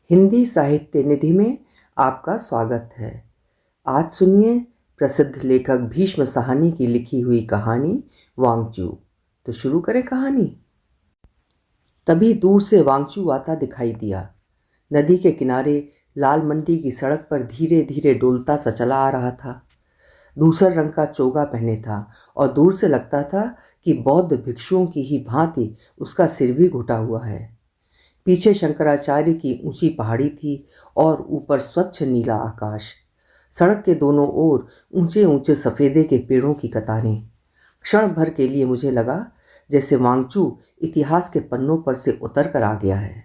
हिंदी साहित्य निधि में आपका स्वागत है। आज सुनिए प्रसिद्ध लेखक भीष्म साहनी की लिखी हुई कहानी वांगचू। तो शुरू करें कहानी। तभी दूर से वांगचू आता दिखाई दिया। नदी के किनारे लाल मंडी की सड़क पर धीरे धीरे डोलता सा चला आ रहा था। धूसर रंग का चोगा पहने था और दूर से लगता था कि बौद्ध भिक्षुओं की ही भांति उसका सिर भी घुटा हुआ है। पीछे शंकराचार्य की ऊंची पहाड़ी थी और ऊपर स्वच्छ नीला आकाश। सड़क के दोनों ओर ऊंचे ऊंचे सफ़ेदे के पेड़ों की कतारें। क्षण भर के लिए मुझे लगा जैसे वांगचू इतिहास के पन्नों पर से उतर कर आ गया है।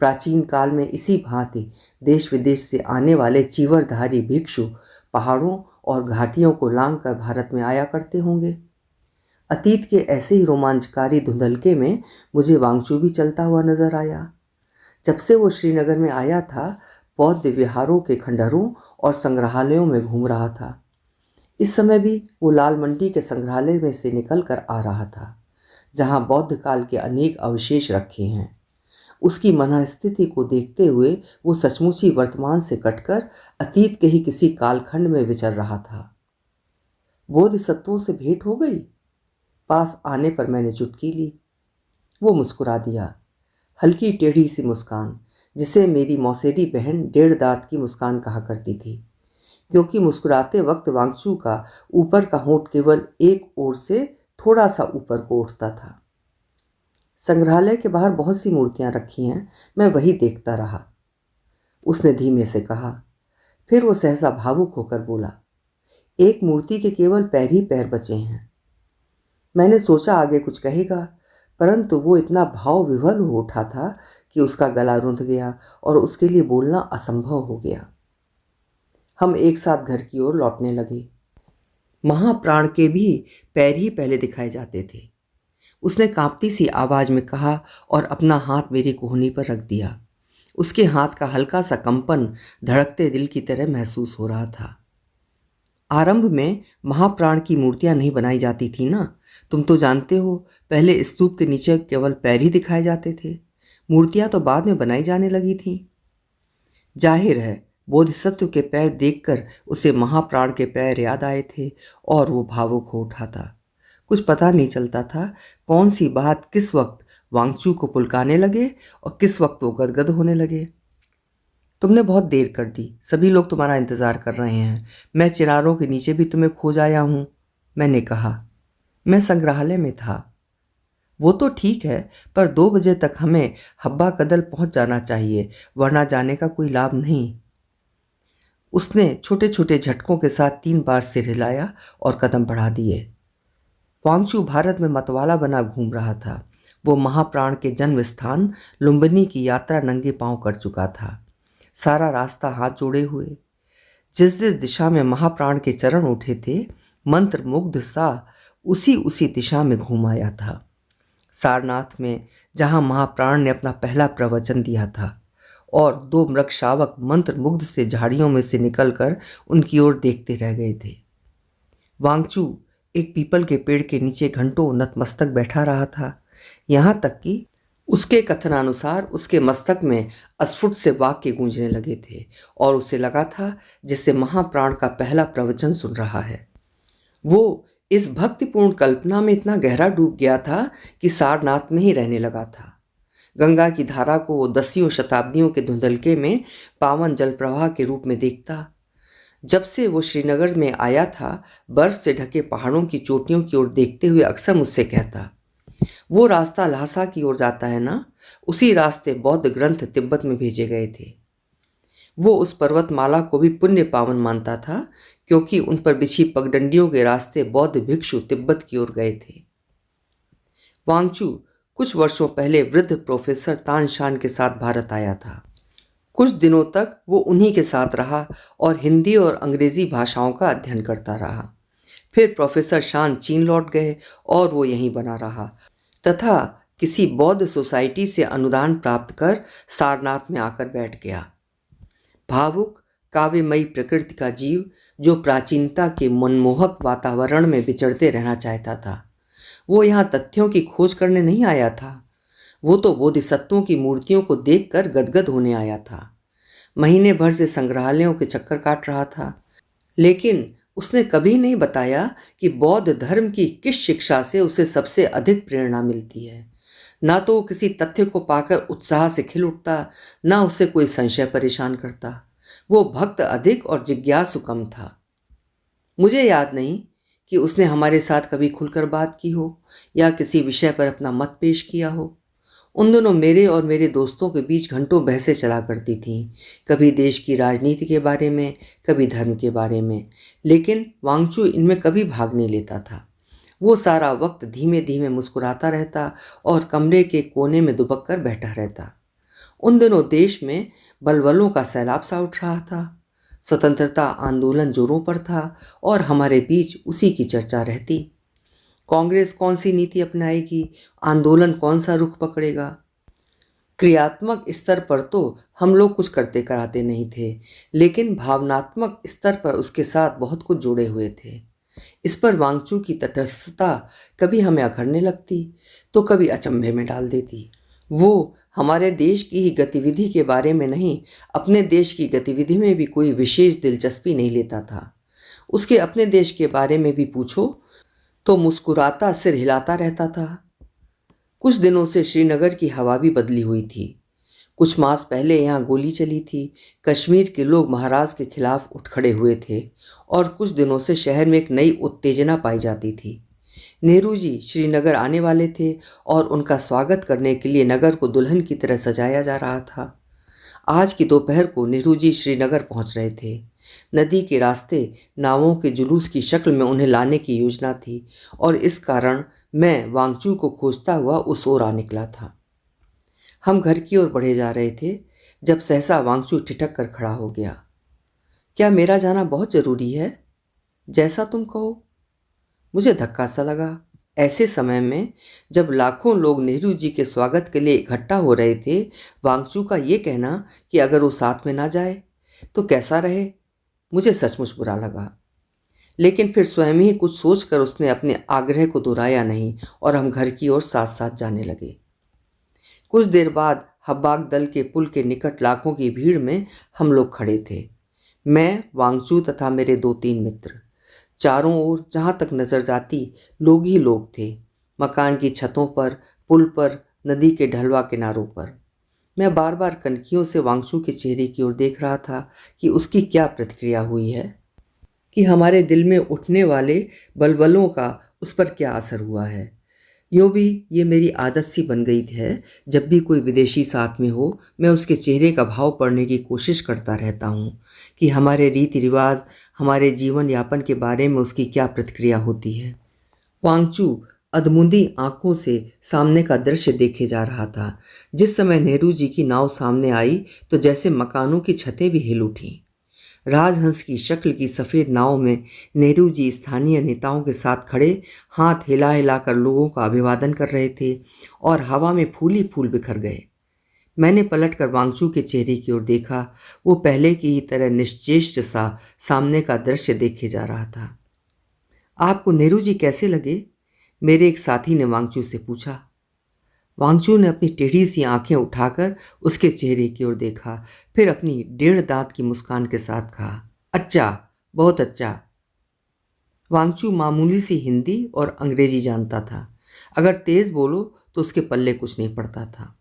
प्राचीन काल में इसी भांति देश विदेश से आने वाले चीवरधारी भिक्षु पहाड़ों और घाटियों को लांघ कर भारत में आया करते होंगे। अतीत के ऐसे ही रोमांचकारी धुंधलके में मुझे वांगचू भी चलता हुआ नजर आया। जब से वो श्रीनगर में आया था, बौद्ध विहारों के खंडहरों और संग्रहालयों में घूम रहा था। इस समय भी वो लाल मंडी के संग्रहालय में से निकल कर आ रहा था, जहाँ बौद्ध काल के अनेक अवशेष रखे हैं। उसकी मनःस्थिति को देखते हुए वो सचमुच ही वर्तमान से कटकर अतीत के ही किसी कालखंड में विचर रहा था। बोधिसत्वों से भेंट हो गई। पास आने पर मैंने चुटकी ली। वो मुस्कुरा दिया, हल्की टेढ़ी सी मुस्कान, जिसे मेरी मौसेरी बहन 1.5 दांत की मुस्कान कहा करती थी, क्योंकि मुस्कुराते वक्त वांगचू का ऊपर का होंठ केवल एक ओर से थोड़ा सा ऊपर को उठता था। संग्रहालय के बाहर बहुत सी मूर्तियां रखी हैं, मैं वही देखता रहा, उसने धीमे से कहा। फिर वो सहसा भावुक होकर बोला, एक मूर्ति के केवल पैर ही पैर बचे हैं। मैंने सोचा आगे कुछ कहेगा, परंतु वो इतना भाव विह्वल हो उठा था कि उसका गला रुंध गया और उसके लिए बोलना असंभव हो गया। हम एक साथ घर की ओर लौटने लगे। महाप्राण के भी पैर ही पहले दिखाए जाते थे, उसने कांपती सी आवाज में कहा और अपना हाथ मेरी कोहनी पर रख दिया। उसके हाथ का हल्का सा कंपन धड़कते दिल की तरह महसूस हो रहा था। आरंभ में महाप्राण की मूर्तियां नहीं बनाई जाती थी ना, तुम तो जानते हो। पहले स्तूप के नीचे केवल पैर ही दिखाए जाते थे, मूर्तियां तो बाद में बनाई जाने लगी थीं। जाहिर है बोधिसत्व के पैर देखकर उसे महाप्राण के पैर याद आए थे और वो भावुक हो उठा था। कुछ पता नहीं चलता था कौन सी बात किस वक्त वांगचू को पुलकाने लगे और किस वक्त वो गदगद होने लगे। तुमने बहुत देर कर दी, सभी लोग तुम्हारा इंतज़ार कर रहे हैं। मैं चिनारों के नीचे भी तुम्हें खोज आया हूँ, मैंने कहा। मैं संग्रहालय में था। वो तो ठीक है, पर 2 बजे तक हमें हब्बा कदल पहुँच जाना चाहिए, वरना जाने का कोई लाभ नहीं। उसने छोटे छोटे झटकों के साथ 3 बार सिर हिलाया और कदम बढ़ा दिए। वांगचू भारत में मतवाला बना घूम रहा था। वो महाप्राण के जन्म स्थान लुम्बिनी की यात्रा नंगे पांव कर चुका था, सारा रास्ता हाथ जोड़े हुए। जिस जिस दिशा में महाप्राण के चरण उठे थे, मंत्र मुग्ध सा उसी दिशा में घूम आया था। सारनाथ में जहां महाप्राण ने अपना पहला प्रवचन दिया था और 2 मृग शावक मंत्र मुग्ध से झाड़ियों में से निकलकर उनकी ओर देखते रह गए थे। वांगचू एक पीपल के पेड़ के नीचे घंटों नतमस्तक बैठा रहा था, यहाँ तक कि उसके कथनानुसार उसके मस्तक में अस्फुट से वाक्य गूंजने लगे थे और उसे लगा था जैसे महाप्राण का पहला प्रवचन सुन रहा है। वो इस भक्तिपूर्ण कल्पना में इतना गहरा डूब गया था कि सारनाथ में ही रहने लगा था। गंगा की धारा को वो 10वीं शताब्दियों के धुंधलके में पावन जल प्रवाह के रूप में देखता। जब से वो श्रीनगर में आया था, बर्फ से ढके पहाड़ों की चोटियों की ओर देखते हुए अक्सर मुझसे कहता, वो रास्ता ल्हासा की ओर जाता है ना, उसी रास्ते बौद्ध ग्रंथ तिब्बत में भेजे गए थे। वो उस पर्वतमाला को भी पुण्य पावन मानता था, क्योंकि उन पर बिछी पगडंडियों के रास्ते बौद्ध भिक्षु तिब्बत की ओर गए थे। वांगचू कुछ वर्षों पहले वृद्ध प्रोफेसर तानशान के साथ भारत आया था। कुछ दिनों तक वो उन्हीं के साथ रहा और हिंदी और अंग्रेजी भाषाओं का अध्ययन करता रहा। फिर प्रोफेसर शान चीन लौट गए और वो यहीं बना रहा तथा किसी बौद्ध सोसाइटी से अनुदान प्राप्त कर सारनाथ में आकर बैठ गया। भावुक काव्यमयी प्रकृति का जीव जो प्राचीनता के मनमोहक वातावरण में विचरते रहना चाहता था। वो यहाँ तथ्यों की खोज करने नहीं आया था, वो तो बोधिसत्वों की मूर्तियों को देखकर गदगद होने आया था। महीने भर से संग्रहालयों के चक्कर काट रहा था, लेकिन उसने कभी नहीं बताया कि बौद्ध धर्म की किस शिक्षा से उसे सबसे अधिक प्रेरणा मिलती है। ना तो वो किसी तथ्य को पाकर उत्साह से खिल उठता, ना उसे कोई संशय परेशान करता। वो भक्त अधिक और जिज्ञासु कम था। मुझे याद नहीं कि उसने हमारे साथ कभी खुलकर बात की हो या किसी विषय पर अपना मत पेश किया हो। उन दोनों मेरे और मेरे दोस्तों के बीच घंटों बहसें चला करती थीं, कभी देश की राजनीति के बारे में, कभी धर्म के बारे में, लेकिन वांगचू इनमें कभी भाग नहीं लेता था। वो सारा वक्त धीमे धीमे मुस्कुराता रहता और कमरे के कोने में दुबक कर बैठा रहता। उन दिनों देश में बलबलों का सैलाब सा उठ रहा था। स्वतंत्रता आंदोलन जोरों पर था और हमारे बीच उसी की चर्चा रहती। कांग्रेस कौन सी नीति अपनाएगी, आंदोलन कौन सा रुख पकड़ेगा। क्रियात्मक स्तर पर तो हम लोग कुछ करते कराते नहीं थे, लेकिन भावनात्मक स्तर पर उसके साथ बहुत कुछ जुड़े हुए थे। इस पर वांगचू की तटस्थता कभी हमें अखरने लगती तो कभी अचंभे में डाल देती। वो हमारे देश की ही गतिविधि के बारे में नहीं, अपने देश की गतिविधि में भी कोई विशेष दिलचस्पी नहीं लेता था। उसके अपने देश के बारे में भी पूछो तो मुस्कुराता सिर हिलाता रहता था। कुछ दिनों से श्रीनगर की हवा भी बदली हुई थी। कुछ मास पहले यहाँ गोली चली थी, कश्मीर के लोग महाराज के खिलाफ उठ खड़े हुए थे और कुछ दिनों से शहर में एक नई उत्तेजना पाई जाती थी। नेहरू जी श्रीनगर आने वाले थे और उनका स्वागत करने के लिए नगर को दुल्हन की तरह सजाया जा रहा था। आज की दोपहर को नेहरू जी श्रीनगर पहुंच रहे थे। नदी के रास्ते नावों के जुलूस की शक्ल में उन्हें लाने की योजना थी और इस कारण मैं वांगचू को खोजता हुआ उस ओर आ निकला था। हम घर की ओर बढ़े जा रहे थे जब सहसा वांगचू ठिठक कर खड़ा हो गया। क्या मेरा जाना बहुत जरूरी है? जैसा तुम कहो। मुझे धक्का सा लगा। ऐसे समय में जब लाखों लोग नेहरू जी के स्वागत के लिए इकट्ठा हो रहे थे, वांगचू का ये कहना कि अगर वो साथ में ना जाए तो कैसा रहे, मुझे सचमुच बुरा लगा। लेकिन फिर स्वयं ही कुछ सोचकर उसने अपने आग्रह को दोहराया नहीं और हम घर की ओर साथ साथ जाने लगे। कुछ देर बाद हब्बाक दल के पुल के निकट लाखों की भीड़ में हम लोग खड़े थे। मैं, वांगचू तथा मेरे 2-3 मित्र। चारों ओर जहाँ तक नजर जाती लोग ही लोग थे। मकान की छतों पर, पुल पर, नदी के ढलवा किनारों पर। मैं बार बार कनखियों से वांगचू के चेहरे की ओर देख रहा था कि उसकी क्या प्रतिक्रिया हुई है, कि हमारे दिल में उठने वाले बलबलों का उस पर क्या असर हुआ है। यूँ भी ये मेरी आदत सी बन गई है, जब भी कोई विदेशी साथ में हो मैं उसके चेहरे का भाव पढ़ने की कोशिश करता रहता हूँ कि हमारे रीति रिवाज, हमारे जीवन यापन के बारे में उसकी क्या प्रतिक्रिया होती है। वांगचू अधमुंदी आंखों से सामने का दृश्य देखे जा रहा था। जिस समय नेहरू जी की नाव सामने आई तो जैसे मकानों की छतें भी हिल उठीं। राजहंस की शक्ल की सफ़ेद नाव में नेहरू जी स्थानीय नेताओं के साथ खड़े हाथ हिला हिलाकर लोगों का अभिवादन कर रहे थे और हवा में फूल ही फूल बिखर गए। मैंने पलटकर वांगचू के चेहरे की ओर देखा। वो पहले की ही तरह निश्चेष्ट सा सामने का दृश्य देखे जा रहा था। आपको नेहरू जी कैसे लगे? मेरे एक साथी ने वांगचू से पूछा। वांगचू ने अपनी टेढ़ी सी आंखें उठाकर उसके चेहरे की ओर देखा, फिर अपनी 1.5 दांत की मुस्कान के साथ कहा, अच्छा, बहुत अच्छा। वांगचू मामूली सी हिंदी और अंग्रेजी जानता था। अगर तेज बोलो तो उसके पल्ले कुछ नहीं पड़ता था।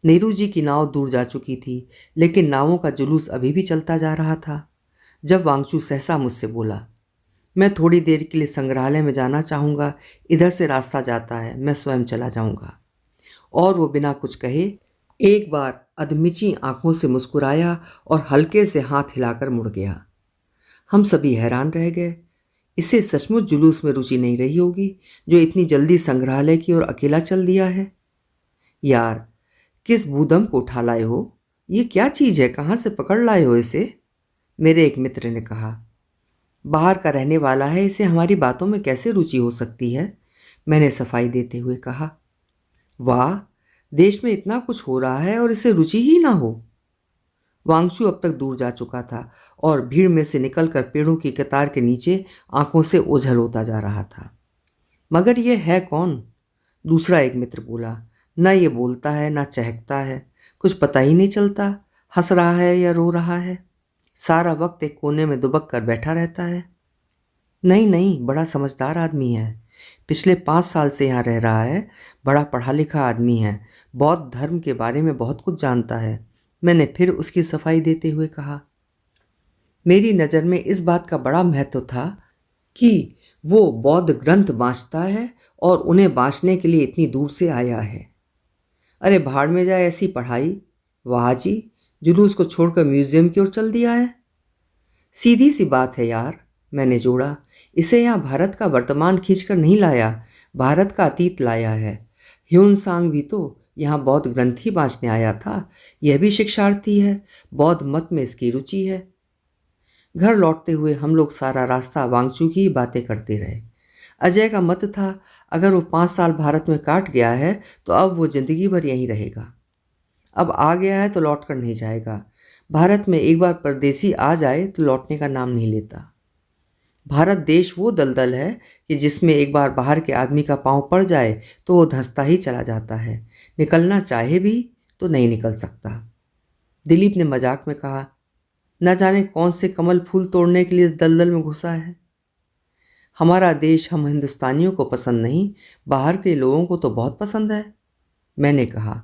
नेहरू जी की नाव दूर जा चुकी थी, लेकिन नावों का जुलूस अभी भी चलता जा रहा था। जब वांगचू सहसा मुझसे बोला, मैं थोड़ी देर के लिए संग्रहालय में जाना चाहूँगा, इधर से रास्ता जाता है, मैं स्वयं चला जाऊँगा। और वो बिना कुछ कहे एक बार अधमिची आंखों से मुस्कुराया और हल्के से हाथ हिलाकर मुड़ गया। हम सभी हैरान रह गए। इसे सचमुच जुलूस में रुचि नहीं रही होगी जो इतनी जल्दी संग्रहालय की ओर अकेला चल दिया है। यार, किस बूदम को उठा लाए हो? ये क्या चीज़ है? कहाँ से पकड़ लाए हो इसे? मेरे एक मित्र ने कहा। बाहर का रहने वाला है, इसे हमारी बातों में कैसे रुचि हो सकती है? मैंने सफाई देते हुए कहा। वाह, देश में इतना कुछ हो रहा है और इसे रुचि ही ना हो। वांगचू अब तक दूर जा चुका था और भीड़ में से निकलकर पेड़ों की कतार के नीचे आंखों से ओझल होता जा रहा था। मगर यह है कौन? दूसरा एक मित्र बोला। ना ये बोलता है ना चहकता है, कुछ पता ही नहीं चलता हंस रहा है या रो रहा है। सारा वक्त एक कोने में दुबक कर बैठा रहता है। नहीं नहीं, बड़ा समझदार आदमी है। पिछले 5 साल से यहाँ रह रहा है। बड़ा पढ़ा लिखा आदमी है। बौद्ध धर्म के बारे में बहुत कुछ जानता है। मैंने फिर उसकी सफाई देते हुए कहा। मेरी नज़र में इस बात का बड़ा महत्व था कि वो बौद्ध ग्रंथ बाँचता है और उन्हें बाँचने के लिए इतनी दूर से आया है। अरे भाड़ में जाए ऐसी पढ़ाई। वाह जी, जुलूस को छोड़कर म्यूजियम की ओर चल दिया है। सीधी सी बात है यार, मैंने जोड़ा। इसे यहाँ भारत का वर्तमान खींचकर नहीं लाया, भारत का अतीत लाया है। ह्यून सांग भी तो यहाँ बौद्ध ग्रंथ ही बाँचने आया था। यह भी शिक्षार्थी है, बौद्ध मत में इसकी रुचि है। घर लौटते हुए हम लोग सारा रास्ता वांगचू की ही बातें करते रहे। अजय का मत था, अगर वो 5 साल भारत में काट गया है तो अब वो जिंदगी भर यहीं रहेगा। अब आ गया है तो लौट कर नहीं जाएगा। भारत में एक बार परदेसी आ जाए तो लौटने का नाम नहीं लेता। भारत देश वो दलदल है कि जिसमें एक बार बाहर के आदमी का पांव पड़ जाए तो वो धंसता ही चला जाता है। निकलना चाहे भी तो नहीं निकल सकता। दिलीप ने मजाक में कहा, न जाने कौन से कमल फूल तोड़ने के लिए इस दलदल में घुसा है। हमारा देश हम हिंदुस्तानियों को पसंद नहीं, बाहर के लोगों को तो बहुत पसंद है। मैंने कहा,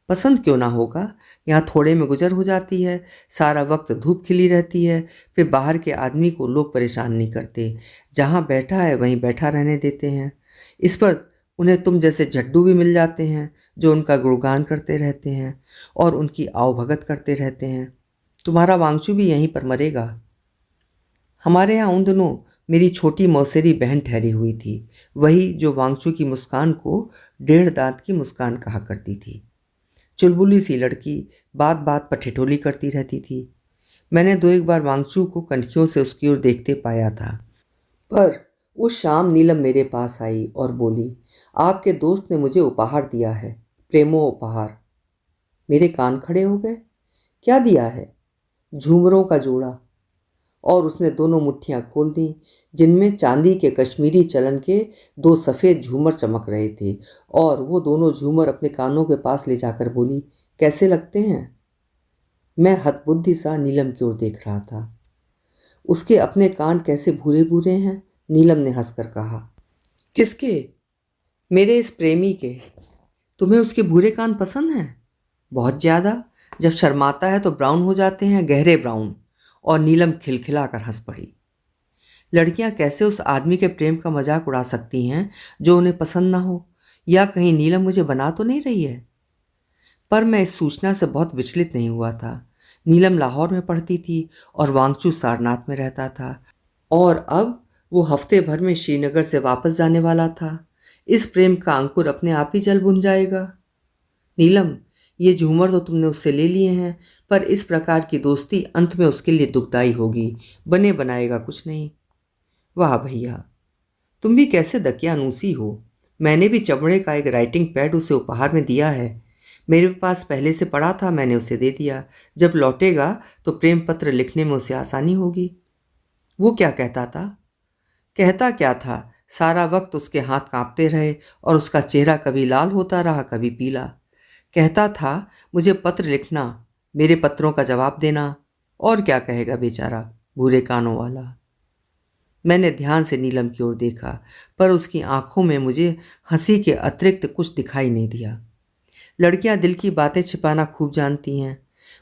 पसंद क्यों ना होगा, यहाँ थोड़े में गुजर हो जाती है। सारा वक्त धूप खिली रहती है। फिर बाहर के आदमी को लोग परेशान नहीं करते, जहाँ बैठा है वहीं बैठा रहने देते हैं। इस पर उन्हें तुम जैसे झड्डू भी मिल जाते हैं जो उनका गुणगान करते रहते हैं और उनकी आवभगत करते रहते हैं। तुम्हारा वांगचू भी यहीं पर मरेगा। हमारे यहाँ उन दिनों मेरी छोटी मौसेरी बहन ठहरी हुई थी, वही जो वांगचू की मुस्कान को 1.5 दांत की मुस्कान कहा करती थी। चुलबुली सी लड़की, बात बात पर ठिठोली करती रहती थी। मैंने 2 एक बार वांगचू को कनखियों से उसकी ओर देखते पाया था। पर उस शाम नीलम मेरे पास आई और बोली, आपके दोस्त ने मुझे उपहार दिया है, प्रेमो उपहार। मेरे कान खड़े हो गए। क्या दिया है? झूमरों का जोड़ा। और उसने दोनों मुट्ठियां खोल दी, जिनमें चांदी के कश्मीरी चलन के 2 सफ़ेद झूमर चमक रहे थे। और वो दोनों झूमर अपने कानों के पास ले जाकर बोली, कैसे लगते हैं? मैं हतबुद्धि सा नीलम की ओर देख रहा था। उसके अपने कान कैसे भूरे भूरे हैं, नीलम ने हंसकर कहा। किसके? मेरे इस प्रेमी के। तुम्हें उसके भूरे कान पसंद हैं? बहुत ज़्यादा। जब शर्माता है तो ब्राउन हो जाते हैं, गहरे ब्राउन। और नीलम खिलखिलाकर हंस पड़ी। लड़कियां कैसे उस आदमी के प्रेम का मजाक उड़ा सकती हैं जो उन्हें पसंद ना हो? या कहीं नीलम मुझे बना तो नहीं रही है? पर मैं इस सूचना से बहुत विचलित नहीं हुआ था। नीलम लाहौर में पढ़ती थी और वांगचू सारनाथ में रहता था, और अब वो हफ्ते भर में श्रीनगर से वापस जाने वाला था। इस प्रेम का अंकुर अपने आप ही जल बुन जाएगा। नीलम, ये झूमर तो तुमने उससे ले लिए हैं, पर इस प्रकार की दोस्ती अंत में उसके लिए दुखदाई होगी, बने बनाएगा कुछ नहीं। वाह भैया, तुम भी कैसे दकियानूसी हो। मैंने भी चमड़े का एक राइटिंग पैड उसे उपहार में दिया है। मेरे पास पहले से पड़ा था, मैंने उसे दे दिया। जब लौटेगा तो प्रेम पत्र लिखने में उसे आसानी होगी। वो क्या कहता था? कहता क्या था, सारा वक्त उसके हाथ कांपते रहे और उसका चेहरा कभी लाल होता रहा कभी पीला। कहता था, मुझे पत्र लिखना, मेरे पत्रों का जवाब देना। और क्या कहेगा बेचारा भूरे कानों वाला। मैंने ध्यान से नीलम की ओर देखा, पर उसकी आंखों में मुझे हंसी के अतिरिक्त कुछ दिखाई नहीं दिया। लड़कियां दिल की बातें छिपाना खूब जानती हैं।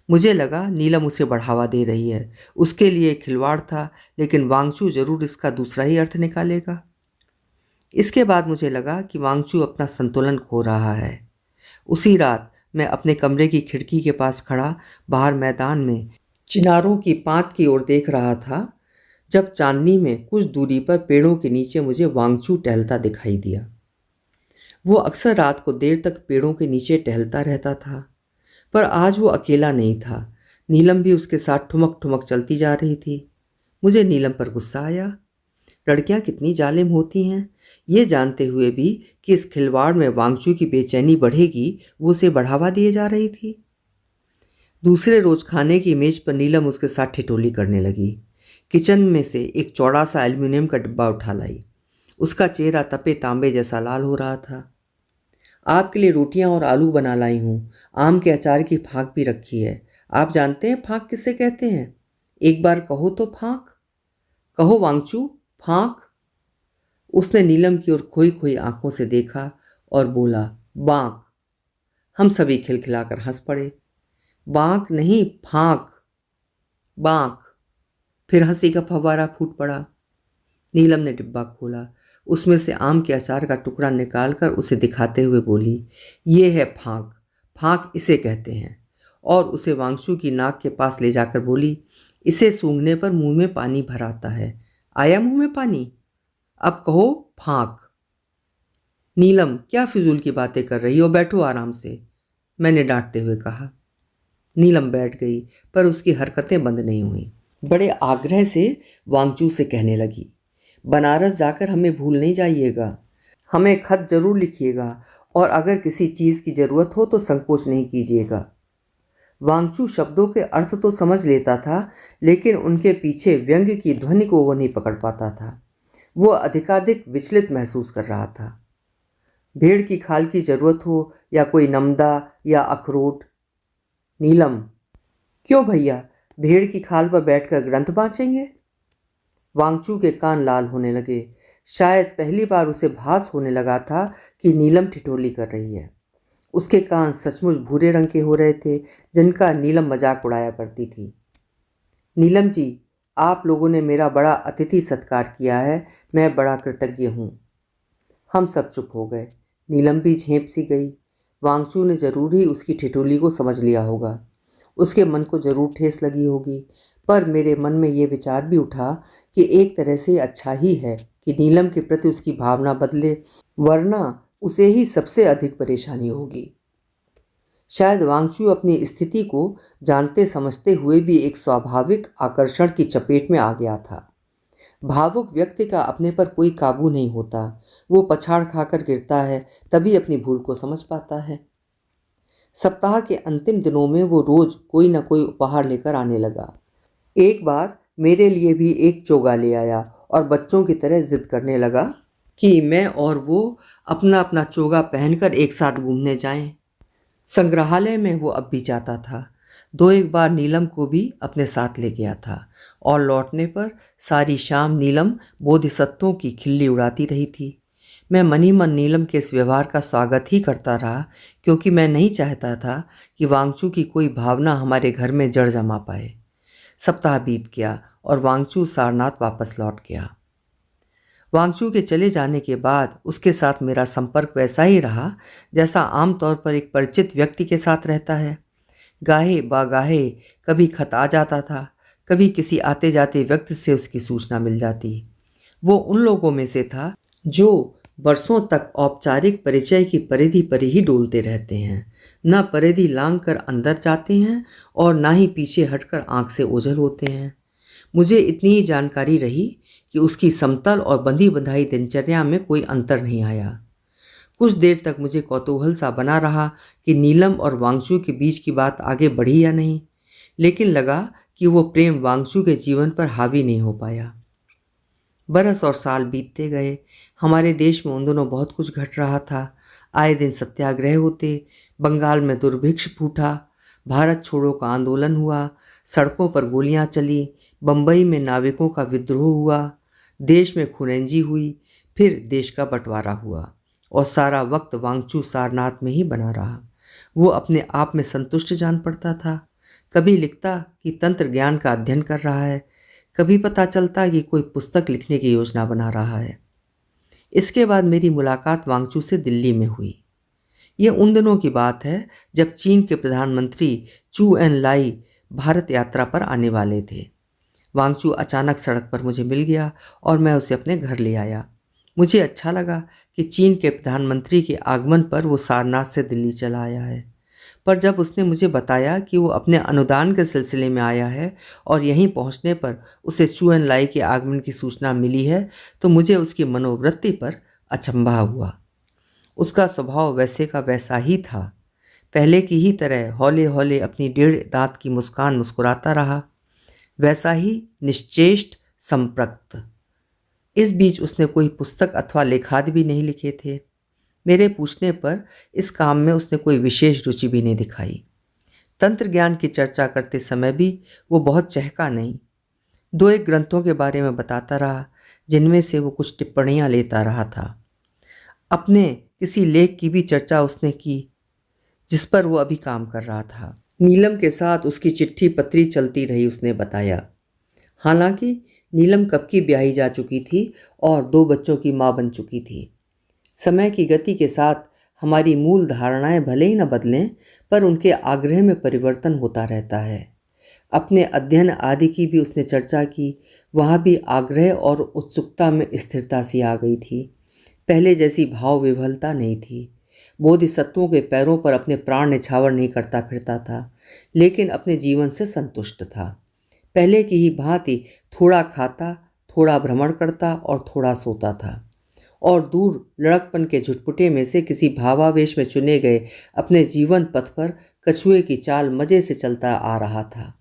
मुझे लगा नीलम उसे बढ़ावा दे रही है, उसके लिए खिलवाड़ था, लेकिन वांगचू जरूर इसका दूसरा ही अर्थ निकालेगा। इसके बाद मुझे लगा कि वांगचू अपना संतुलन खो रहा है। उसी रात मैं अपने कमरे की खिड़की के पास खड़ा बाहर मैदान में चिनारों की पात की ओर देख रहा था, जब चांदनी में कुछ दूरी पर पेड़ों के नीचे मुझे वांगचू टहलता दिखाई दिया। वो अक्सर रात को देर तक पेड़ों के नीचे टहलता रहता था, पर आज वो अकेला नहीं था। नीलम भी उसके साथ ठुमक ठुमक चलती जा रही थी। मुझे नीलम पर गुस्सा आया। लड़कियां कितनी जालिम होती हैं, ये जानते हुए भी कि इस खिलवाड़ में वांगचू की बेचैनी बढ़ेगी, वो उसे बढ़ावा दिए जा रही थी। दूसरे रोज खाने की मेज पर नीलम उसके साथ ठिठोली करने लगी। किचन में से एक चौड़ा सा एल्युमिनियम का डिब्बा उठा लाई। उसका चेहरा तपे तांबे जैसा लाल हो रहा था। आपके लिए रोटियां और आलू बना लाई हूँ। आम के अचार की फाँक भी रखी है। आप जानते हैं फाँक किसे कहते हैं? एक बार कहो तो फाँक। कहो वांगचू, फाँक। उसने नीलम की ओर खोई खोई आंखों से देखा और बोला, बाँक। हम सभी खिलखिलाकर हंस पड़े। बाँक नहीं, फाँक, बाँक। फिर हंसी का फव्वारा फूट पड़ा। नीलम ने डिब्बा खोला। उसमें से आम के अचार का टुकड़ा निकालकर उसे दिखाते हुए बोली, ये है फाँक, फाँक इसे कहते हैं। और उसे वांगचू की नाक के पास ले जाकर बोली, इसे सूंघने पर मुंह में पानी भर आता है। आया मुंह में पानी? अब कहो फाँक। नीलम, क्या फिजूल की बातें कर रही हो, बैठो आराम से, मैंने डांटते हुए कहा। नीलम बैठ गई, पर उसकी हरकतें बंद नहीं हुई। बड़े आग्रह से वांगचू से कहने लगी, बनारस जाकर हमें भूल नहीं जाइएगा। हमें खत जरूर लिखिएगा और अगर किसी चीज़ की ज़रूरत हो तो संकोच नहीं कीजिएगा। वांगचू शब्दों के अर्थ तो समझ लेता था, लेकिन उनके पीछे व्यंग्य की ध्वनि को वो नहीं पकड़ पाता था। वो अधिकाधिक विचलित महसूस कर रहा था। भेड़ की खाल की ज़रूरत हो या कोई नमदा या अखरोट। नीलम, क्यों भैया, भेड़ की खाल पर बैठकर ग्रंथ बाँचेंगे? वांगचू के कान लाल होने लगे। शायद पहली बार उसे भास होने लगा था कि नीलम ठिठोली कर रही है। उसके कान सचमुच भूरे रंग के हो रहे थे, जिनका नीलम मजाक उड़ाया करती थी। नीलम जी, आप लोगों ने मेरा बड़ा अतिथि सत्कार किया है, मैं बड़ा कृतज्ञ हूँ। हम सब चुप हो गए। नीलम भी झेंप सी गई। वांगचू ने जरूर ही उसकी ठिठोली को समझ लिया होगा। उसके मन को जरूर ठेस लगी होगी, पर मेरे मन में ये विचार भी उठा कि एक तरह से अच्छा ही है कि नीलम के प्रति उसकी भावना बदले, वरना उसे ही सबसे अधिक परेशानी होगी। शायद वांगचू अपनी स्थिति को जानते समझते हुए भी एक स्वाभाविक आकर्षण की चपेट में आ गया था। भावुक व्यक्ति का अपने पर कोई काबू नहीं होता। वो पछाड़ खाकर गिरता है, तभी अपनी भूल को समझ पाता है। सप्ताह के अंतिम दिनों में वो रोज कोई न कोई उपहार लेकर आने लगा। एक बार मेरे लिए भी एक चोगा ले आया और बच्चों की तरह जिद करने लगा कि मैं और वो अपना अपना चोगा पहनकर एक साथ घूमने जाएं। संग्रहालय में वो अब भी जाता था। दो एक बार नीलम को भी अपने साथ ले गया था और लौटने पर सारी शाम नीलम बोधिसत्वों की खिल्ली उड़ाती रही थी। मैं मनी मन नीलम के इस व्यवहार का स्वागत ही करता रहा, क्योंकि मैं नहीं चाहता था कि वांगचू की कोई भावना हमारे घर में जड़ जमा पाए। सप्ताह बीत गया और वांगचू सारनाथ वापस लौट गया। वांगचू के चले जाने के बाद उसके साथ मेरा संपर्क वैसा ही रहा जैसा आमतौर पर एक परिचित व्यक्ति के साथ रहता है। गाहे बागाहे कभी खत आ जाता था, कभी किसी आते जाते व्यक्ति से उसकी सूचना मिल जाती। वो उन लोगों में से था जो बरसों तक औपचारिक परिचय की परिधि पर ही डोलते रहते हैं, न परिधि लांघ कर अंदर जाते हैं और ना ही पीछे हटकर आंख से ओझल होते हैं। मुझे इतनी ही जानकारी रही कि उसकी समतल और बंधी बंधाई दिनचर्या में कोई अंतर नहीं आया। कुछ देर तक मुझे कौतूहल सा बना रहा कि नीलम और वांगचू के बीच की बात आगे बढ़ी या नहीं, लेकिन लगा कि वो प्रेम वांगचू के जीवन पर हावी नहीं हो पाया। बरस और साल बीतते गए। हमारे देश में उन दिनों बहुत कुछ घट रहा था। आए दिन सत्याग्रह होते, बंगाल में दुर्भिक्ष फूटा, भारत छोड़ो का आंदोलन हुआ, सड़कों पर गोलियां चली, बम्बई में नाविकों का विद्रोह हुआ, देश में खुरेंजी हुई, फिर देश का बंटवारा हुआ और सारा वक्त वांगचू सारनाथ में ही बना रहा। वो अपने आप में संतुष्ट जान पड़ता था। कभी लिखता कि तंत्र ज्ञान का अध्ययन कर रहा है, कभी पता चलता कि कोई पुस्तक लिखने की योजना बना रहा है। इसके बाद मेरी मुलाकात वांगचू से दिल्ली में हुई। ये उन दिनों की बात है जब चीन के प्रधानमंत्री चू एन लाई भारत यात्रा पर आने वाले थे। वांगचू अचानक सड़क पर मुझे मिल गया और मैं उसे अपने घर ले आया। मुझे अच्छा लगा कि चीन के प्रधानमंत्री के आगमन पर वो सारनाथ से दिल्ली चला आया है, पर जब उसने मुझे बताया कि वो अपने अनुदान के सिलसिले में आया है और यहीं पहुंचने पर उसे चू एन लाई के आगमन की सूचना मिली है, तो मुझे उसकी मनोवृत्ति पर अचंभा हुआ। उसका स्वभाव वैसे का वैसा ही था। पहले की ही तरह हौले हौले अपनी 1.5 दांत की मुस्कान मुस्कुराता रहा, वैसा ही निश्चेष्ट संप्रक्त। इस बीच उसने कोई पुस्तक अथवा लेखादि भी नहीं लिखे थे। मेरे पूछने पर इस काम में उसने कोई विशेष रुचि भी नहीं दिखाई। तंत्र ज्ञान की चर्चा करते समय भी वो बहुत चहका नहीं। दो एक ग्रंथों के बारे में बताता रहा जिनमें से वो कुछ टिप्पणियां लेता रहा था। अपने किसी लेख की भी चर्चा उसने की जिस पर वो अभी काम कर रहा था। नीलम के साथ उसकी चिट्ठी पत्री चलती रही, उसने बताया। हालांकि नीलम कब की ब्याही जा चुकी थी और 2 बच्चों की माँ बन चुकी थी। समय की गति के साथ हमारी मूल धारणाएं भले ही न बदलें, पर उनके आग्रह में परिवर्तन होता रहता है। अपने अध्ययन आदि की भी उसने चर्चा की। वहाँ भी आग्रह और उत्सुकता में स्थिरता सी आ गई थी। पहले जैसी भाव विह्वलता नहीं थी। बोधिसत्वों के पैरों पर अपने प्राण न्यौछावर नहीं करता फिरता था, लेकिन अपने जीवन से संतुष्ट था। पहले की ही भांति थोड़ा खाता, थोड़ा भ्रमण करता और थोड़ा सोता था, और दूर लड़कपन के झुटपुटे में से किसी भावावेश में चुने गए अपने जीवन पथ पर कछुए की चाल मजे से चलता आ रहा था।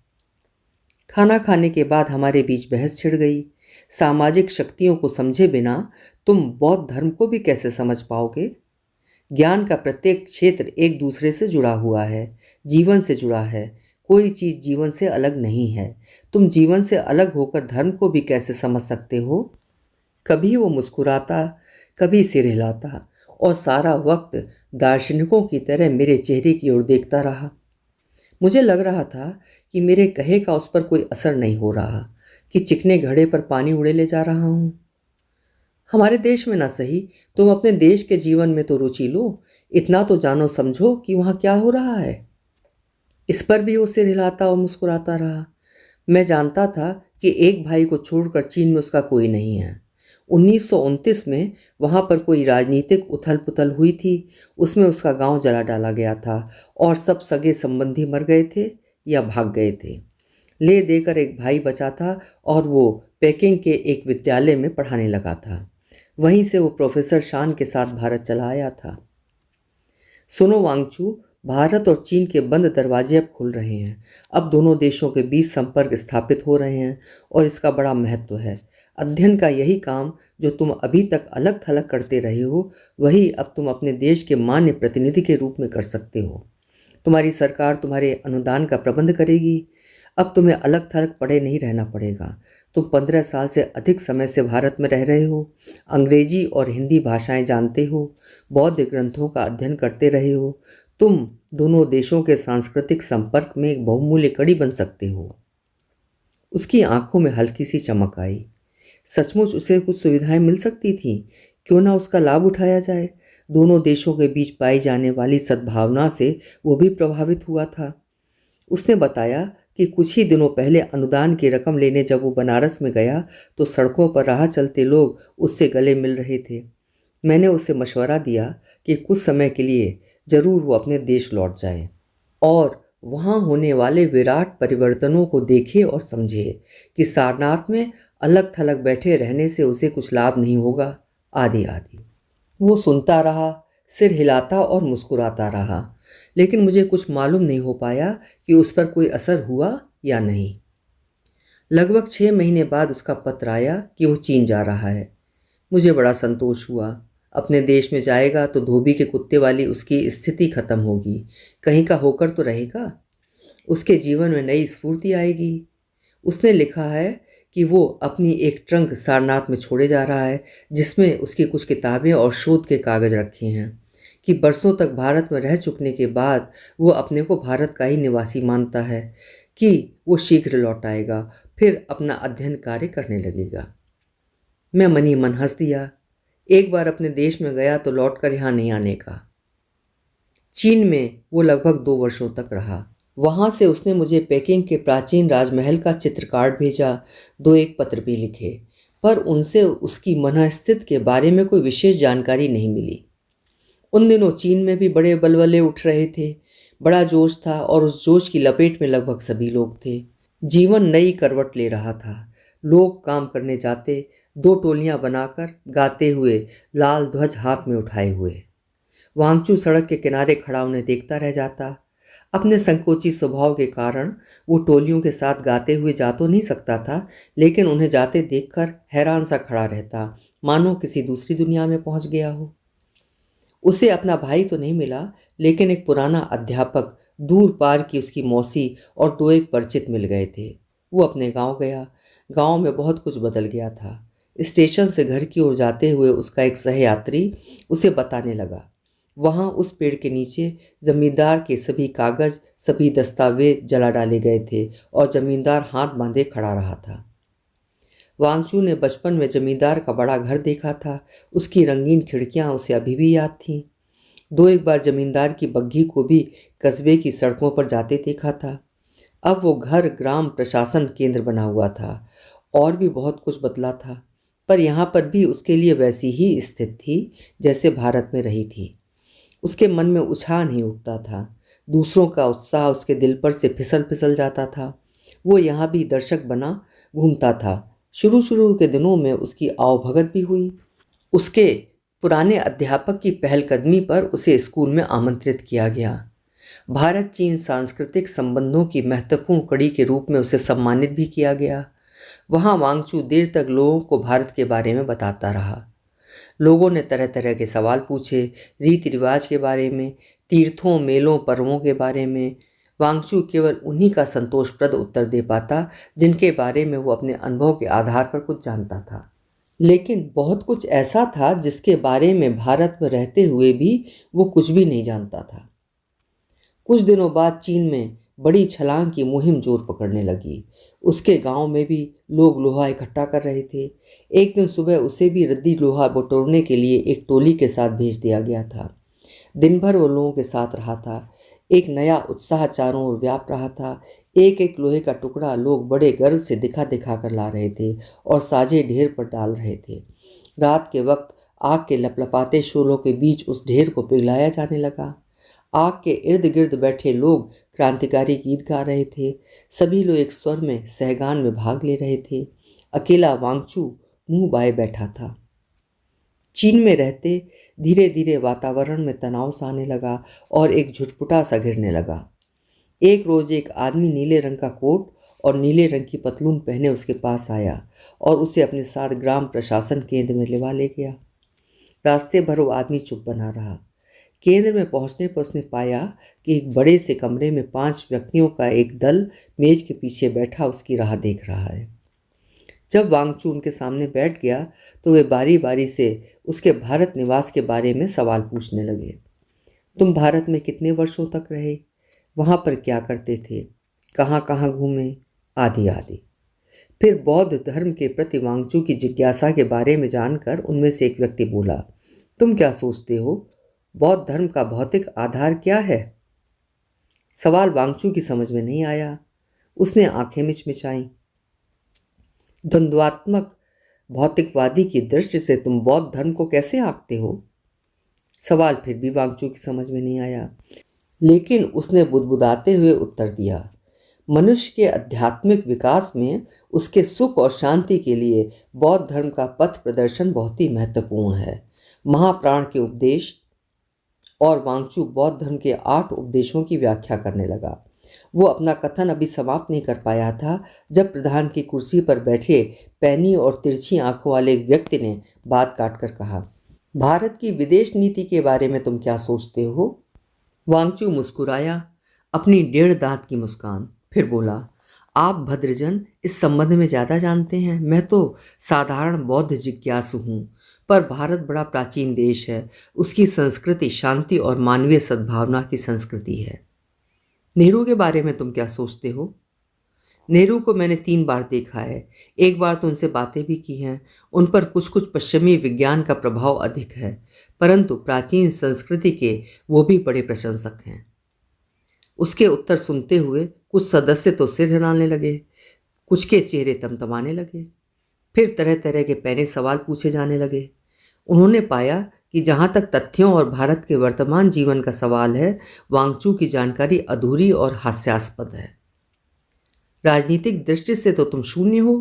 खाना खाने के बाद हमारे बीच बहस छिड़ गई। सामाजिक शक्तियों को समझे बिना तुम बौद्ध धर्म को भी कैसे समझ पाओगे? ज्ञान का प्रत्येक क्षेत्र एक दूसरे से जुड़ा हुआ है, जीवन से जुड़ा है। कोई चीज़ जीवन से अलग नहीं है। तुम जीवन से अलग होकर धर्म को भी कैसे समझ सकते हो? कभी वो मुस्कुराता, कभी सिर हिलाता और सारा वक्त दार्शनिकों की तरह मेरे चेहरे की ओर देखता रहा। मुझे लग रहा था कि मेरे कहे का उस पर कोई असर नहीं हो रहा, कि चिकने घड़े पर पानी उड़े ले जा रहा हूँ। हमारे देश में ना सही, तुम अपने देश के जीवन में तो रुचि लो। इतना तो जानो समझो कि वहाँ क्या हो रहा है। इस पर भी वो सिर हिलाता और मुस्कुराता रहा। मैं जानता था कि एक भाई को छोड़कर चीन में उसका कोई नहीं है। 1929 में वहाँ पर कोई राजनीतिक उथल पुथल हुई थी। उसमें उसका गांव जला डाला गया था और सब सगे संबंधी मर गए थे या भाग गए थे। ले देकर एक भाई बचा था और वो पेकिंग के एक विद्यालय में पढ़ाने लगा था। वहीं से वो प्रोफेसर शान के साथ भारत चला आया था। सुनो वांगचू, भारत और चीन के बंद दरवाजे अब खुल रहे हैं। अब दोनों देशों के बीच संपर्क स्थापित हो रहे हैं और इसका बड़ा महत्व है। अध्ययन का यही काम जो तुम अभी तक अलग थलग करते रहे हो, वही अब तुम अपने देश के मान्य प्रतिनिधि के रूप में कर सकते हो। तुम्हारी सरकार तुम्हारे अनुदान का प्रबंध करेगी। अब तुम्हें अलग थलग पड़े नहीं रहना पड़ेगा। तुम 15 साल से अधिक समय से भारत में रह रहे हो, अंग्रेजी और हिंदी भाषाएं जानते हो, बौद्ध ग्रंथों का अध्ययन करते रहे हो। तुम दोनों देशों के सांस्कृतिक संपर्क में एक बहुमूल्य कड़ी बन सकते हो। उसकी आंखों में हल्की सी चमक आई। सचमुच उसे कुछ सुविधाएं मिल सकती थीं, क्यों ना उसका लाभ उठाया जाए। दोनों देशों के बीच पाई जाने वाली सद्भावना से वो भी प्रभावित हुआ था। उसने बताया कि कुछ ही दिनों पहले अनुदान की रकम लेने जब वो बनारस में गया तो सड़कों पर राह चलते लोग उससे गले मिल रहे थे। मैंने उसे मशवरा दिया कि कुछ समय के लिए जरूर वो अपने देश लौट जाए और वहाँ होने वाले विराट परिवर्तनों को देखे और समझे, कि सारनाथ में अलग थलग बैठे रहने से उसे कुछ लाभ नहीं होगा, आदि आदि। वो सुनता रहा, सिर हिलाता और मुस्कुराता रहा, लेकिन मुझे कुछ मालूम नहीं हो पाया कि उस पर कोई असर हुआ या नहीं। लगभग 6 महीने बाद उसका पत्र आया कि वो चीन जा रहा है। मुझे बड़ा संतोष हुआ। अपने देश में जाएगा तो धोबी के कुत्ते वाली उसकी स्थिति खत्म होगी, कहीं का होकर तो रहेगा। उसके जीवन में नई स्फूर्ति आएगी। उसने लिखा है कि वो अपनी एक ट्रंक सारनाथ में छोड़े जा रहा है, जिसमें उसकी कुछ किताबें और शोध के कागज रखे हैं, कि बरसों तक भारत में रह चुकने के बाद वो अपने को भारत का ही निवासी मानता है, कि वो शीघ्र लौट आएगा, फिर अपना अध्ययन कार्य करने लगेगा। मैं मन ही मन हंस दिया। एक बार अपने देश में गया तो लौटकर यहाँ नहीं आने का। चीन में वो लगभग 2 वर्षों तक रहा। वहाँ से उसने मुझे पेकिंग के प्राचीन राजमहल का चित्रकार्ड भेजा, 2 एक पत्र भी लिखे, पर उनसे उसकी मनःस्थिति के बारे में कोई विशेष जानकारी नहीं मिली। उन दिनों चीन में भी बड़े बलबले उठ रहे थे, बड़ा जोश था और उस जोश की लपेट में लगभग सभी लोग थे। जीवन नई करवट ले रहा था। लोग काम करने जाते, 2 टोलियां बनाकर गाते हुए, लाल ध्वज हाथ में उठाए हुए। वांगचू सड़क के किनारे खड़ा उन्हें देखता रह जाता। अपने संकोची स्वभाव के कारण वो टोलियों के साथ गाते हुए जा तो नहीं सकता था, लेकिन उन्हें जाते देखकर हैरान सा खड़ा रहता, मानो किसी दूसरी दुनिया में पहुंच गया हो। उसे अपना भाई तो नहीं मिला, लेकिन एक पुराना अध्यापक, दूर पार की उसकी मौसी और दो एक परिचित मिल गए थे। वो अपने गांव गया। गांव में बहुत कुछ बदल गया था। स्टेशन से घर की ओर जाते हुए उसका एक सहयात्री उसे बताने लगा, वहां उस पेड़ के नीचे जमींदार के सभी कागज, सभी दस्तावेज जला डाले गए थे और जमींदार हाथ बांधे खड़ा रहा था। वांगचू ने बचपन में जमींदार का बड़ा घर देखा था। उसकी रंगीन खिड़कियां उसे अभी भी याद थीं। दो एक बार जमींदार की बग्घी को भी कस्बे की सड़कों पर जाते देखा था। अब वो घर ग्राम प्रशासन केंद्र बना हुआ था। और भी बहुत कुछ बदला था, पर यहाँ पर भी उसके लिए वैसी ही स्थिति थी जैसे भारत में रही थी। उसके मन में उत्साह नहीं उठता था। दूसरों का उत्साह उसके दिल पर से फिसल फिसल जाता था। वो यहाँ भी दर्शक बना घूमता था। शुरू शुरू के दिनों में उसकी आवभगत भी हुई। उसके पुराने अध्यापक की पहलकदमी पर उसे स्कूल में आमंत्रित किया गया। भारत चीन सांस्कृतिक संबंधों की महत्वपूर्ण कड़ी के रूप में उसे सम्मानित भी किया गया। वहाँ वांगचू देर तक लोगों को भारत के बारे में बताता रहा। लोगों ने तरह तरह के सवाल पूछे, रीति रिवाज के बारे में, तीर्थों मेलों पर्वों के बारे में। वांगचू केवल उन्हीं का संतोषप्रद उत्तर दे पाता जिनके बारे में वो अपने अनुभव के आधार पर कुछ जानता था। लेकिन बहुत कुछ ऐसा था जिसके बारे में भारत में रहते हुए भी वो कुछ भी नहीं जानता था। कुछ दिनों बाद चीन में बड़ी छलांग की मुहिम जोर पकड़ने लगी। उसके गांव में भी लोग लोहा इकट्ठा कर रहे थे। एक दिन सुबह उसे भी रद्दी लोहा बटोरने के लिए एक टोली के साथ भेज दिया गया था। दिन भर वो लोगों के साथ रहा था। एक नया उत्साह चारों ओर व्याप रहा था। एक एक लोहे का टुकड़ा लोग बड़े गर्व से दिखा दिखा कर ला रहे थे और साजे ढेर पर डाल रहे थे। रात के वक्त आग के लपलपाते शोलों के बीच उस ढेर को पिघलाया जाने लगा। आग के इर्द गिर्द बैठे लोग क्रांतिकारी गीत गा रहे थे। सभी लोग एक स्वर में सहगान में भाग ले रहे थे। अकेला वांगचू मुंह बाए बैठा था। चीन में रहते धीरे धीरे वातावरण में तनाव सा आने लगा और एक झुटपुटा सा घिरने लगा। एक रोज एक आदमी नीले रंग का कोट और नीले रंग की पतलून पहने उसके पास आया और उसे अपने साथ ग्राम प्रशासन केंद्र में लिवा ले गया। रास्ते भर वो आदमी चुप बना रहा। केंद्र में पहुंचने पर उसने पाया कि एक बड़े से कमरे में 5 व्यक्तियों का एक दल मेज के पीछे बैठा उसकी राह देख रहा है। जब वांगचू उनके सामने बैठ गया तो वे बारी बारी से उसके भारत निवास के बारे में सवाल पूछने लगे। तुम भारत में कितने वर्षों तक रहे? वहाँ पर क्या करते थे? कहाँ कहाँ घूमे? आदि आदि। फिर बौद्ध धर्म के प्रति वांगचू की जिज्ञासा के बारे में जानकर उनमें से एक व्यक्ति बोला, तुम क्या सोचते हो, बौद्ध धर्म का भौतिक आधार क्या है? सवाल वांगचू की समझ में नहीं आया। उसने आंखें मिचमिचाईं। द्वंद्वात्मक भौतिकवादी की दृष्टि से तुम बौद्ध धर्म को कैसे आंकते हो? सवाल फिर भी वांगचू की समझ में नहीं आया, लेकिन उसने बुदबुदाते हुए उत्तर दिया, मनुष्य के आध्यात्मिक विकास में उसके सुख और शांति के लिए बौद्ध धर्म का पथ प्रदर्शन बहुत ही महत्वपूर्ण है। महाप्राण के उपदेश। और वांगचू बौद्ध धर्म के 8 उपदेशों की व्याख्या करने लगा। वो अपना कथन अभी समाप्त नहीं कर पाया था जब प्रधान की कुर्सी पर बैठे पैनी और तिरछी आंखों वाले एक व्यक्ति ने बात काटकर कहा, भारत की विदेश नीति के बारे में तुम क्या सोचते हो? वांगचू मुस्कुराया, अपनी 1.5 दांत की मुस्कान। फिर बोला, आप भद्रजन इस संबंध में ज़्यादा जानते हैं। मैं तो साधारण बौद्ध जिज्ञासु हूँ। पर भारत बड़ा प्राचीन देश है। उसकी संस्कृति शांति और मानवीय सद्भावना की संस्कृति है। नेहरू के बारे में तुम क्या सोचते हो? नेहरू को मैंने 3 बार देखा है। एक बार तो उनसे बातें भी की हैं। उन पर कुछ कुछ पश्चिमी विज्ञान का प्रभाव अधिक है, परंतु प्राचीन संस्कृति के वो भी बड़े प्रशंसक हैं। उसके उत्तर सुनते हुए कुछ सदस्य तो सिर हिलाने लगे, कुछ के चेहरे तमतमाने लगे। फिर तरह तरह के पैने सवाल पूछे जाने लगे। उन्होंने पाया कि जहाँ तक तथ्यों और भारत के वर्तमान जीवन का सवाल है, वांगचू की जानकारी अधूरी और हास्यास्पद है। राजनीतिक दृष्टि से तो तुम शून्य हो।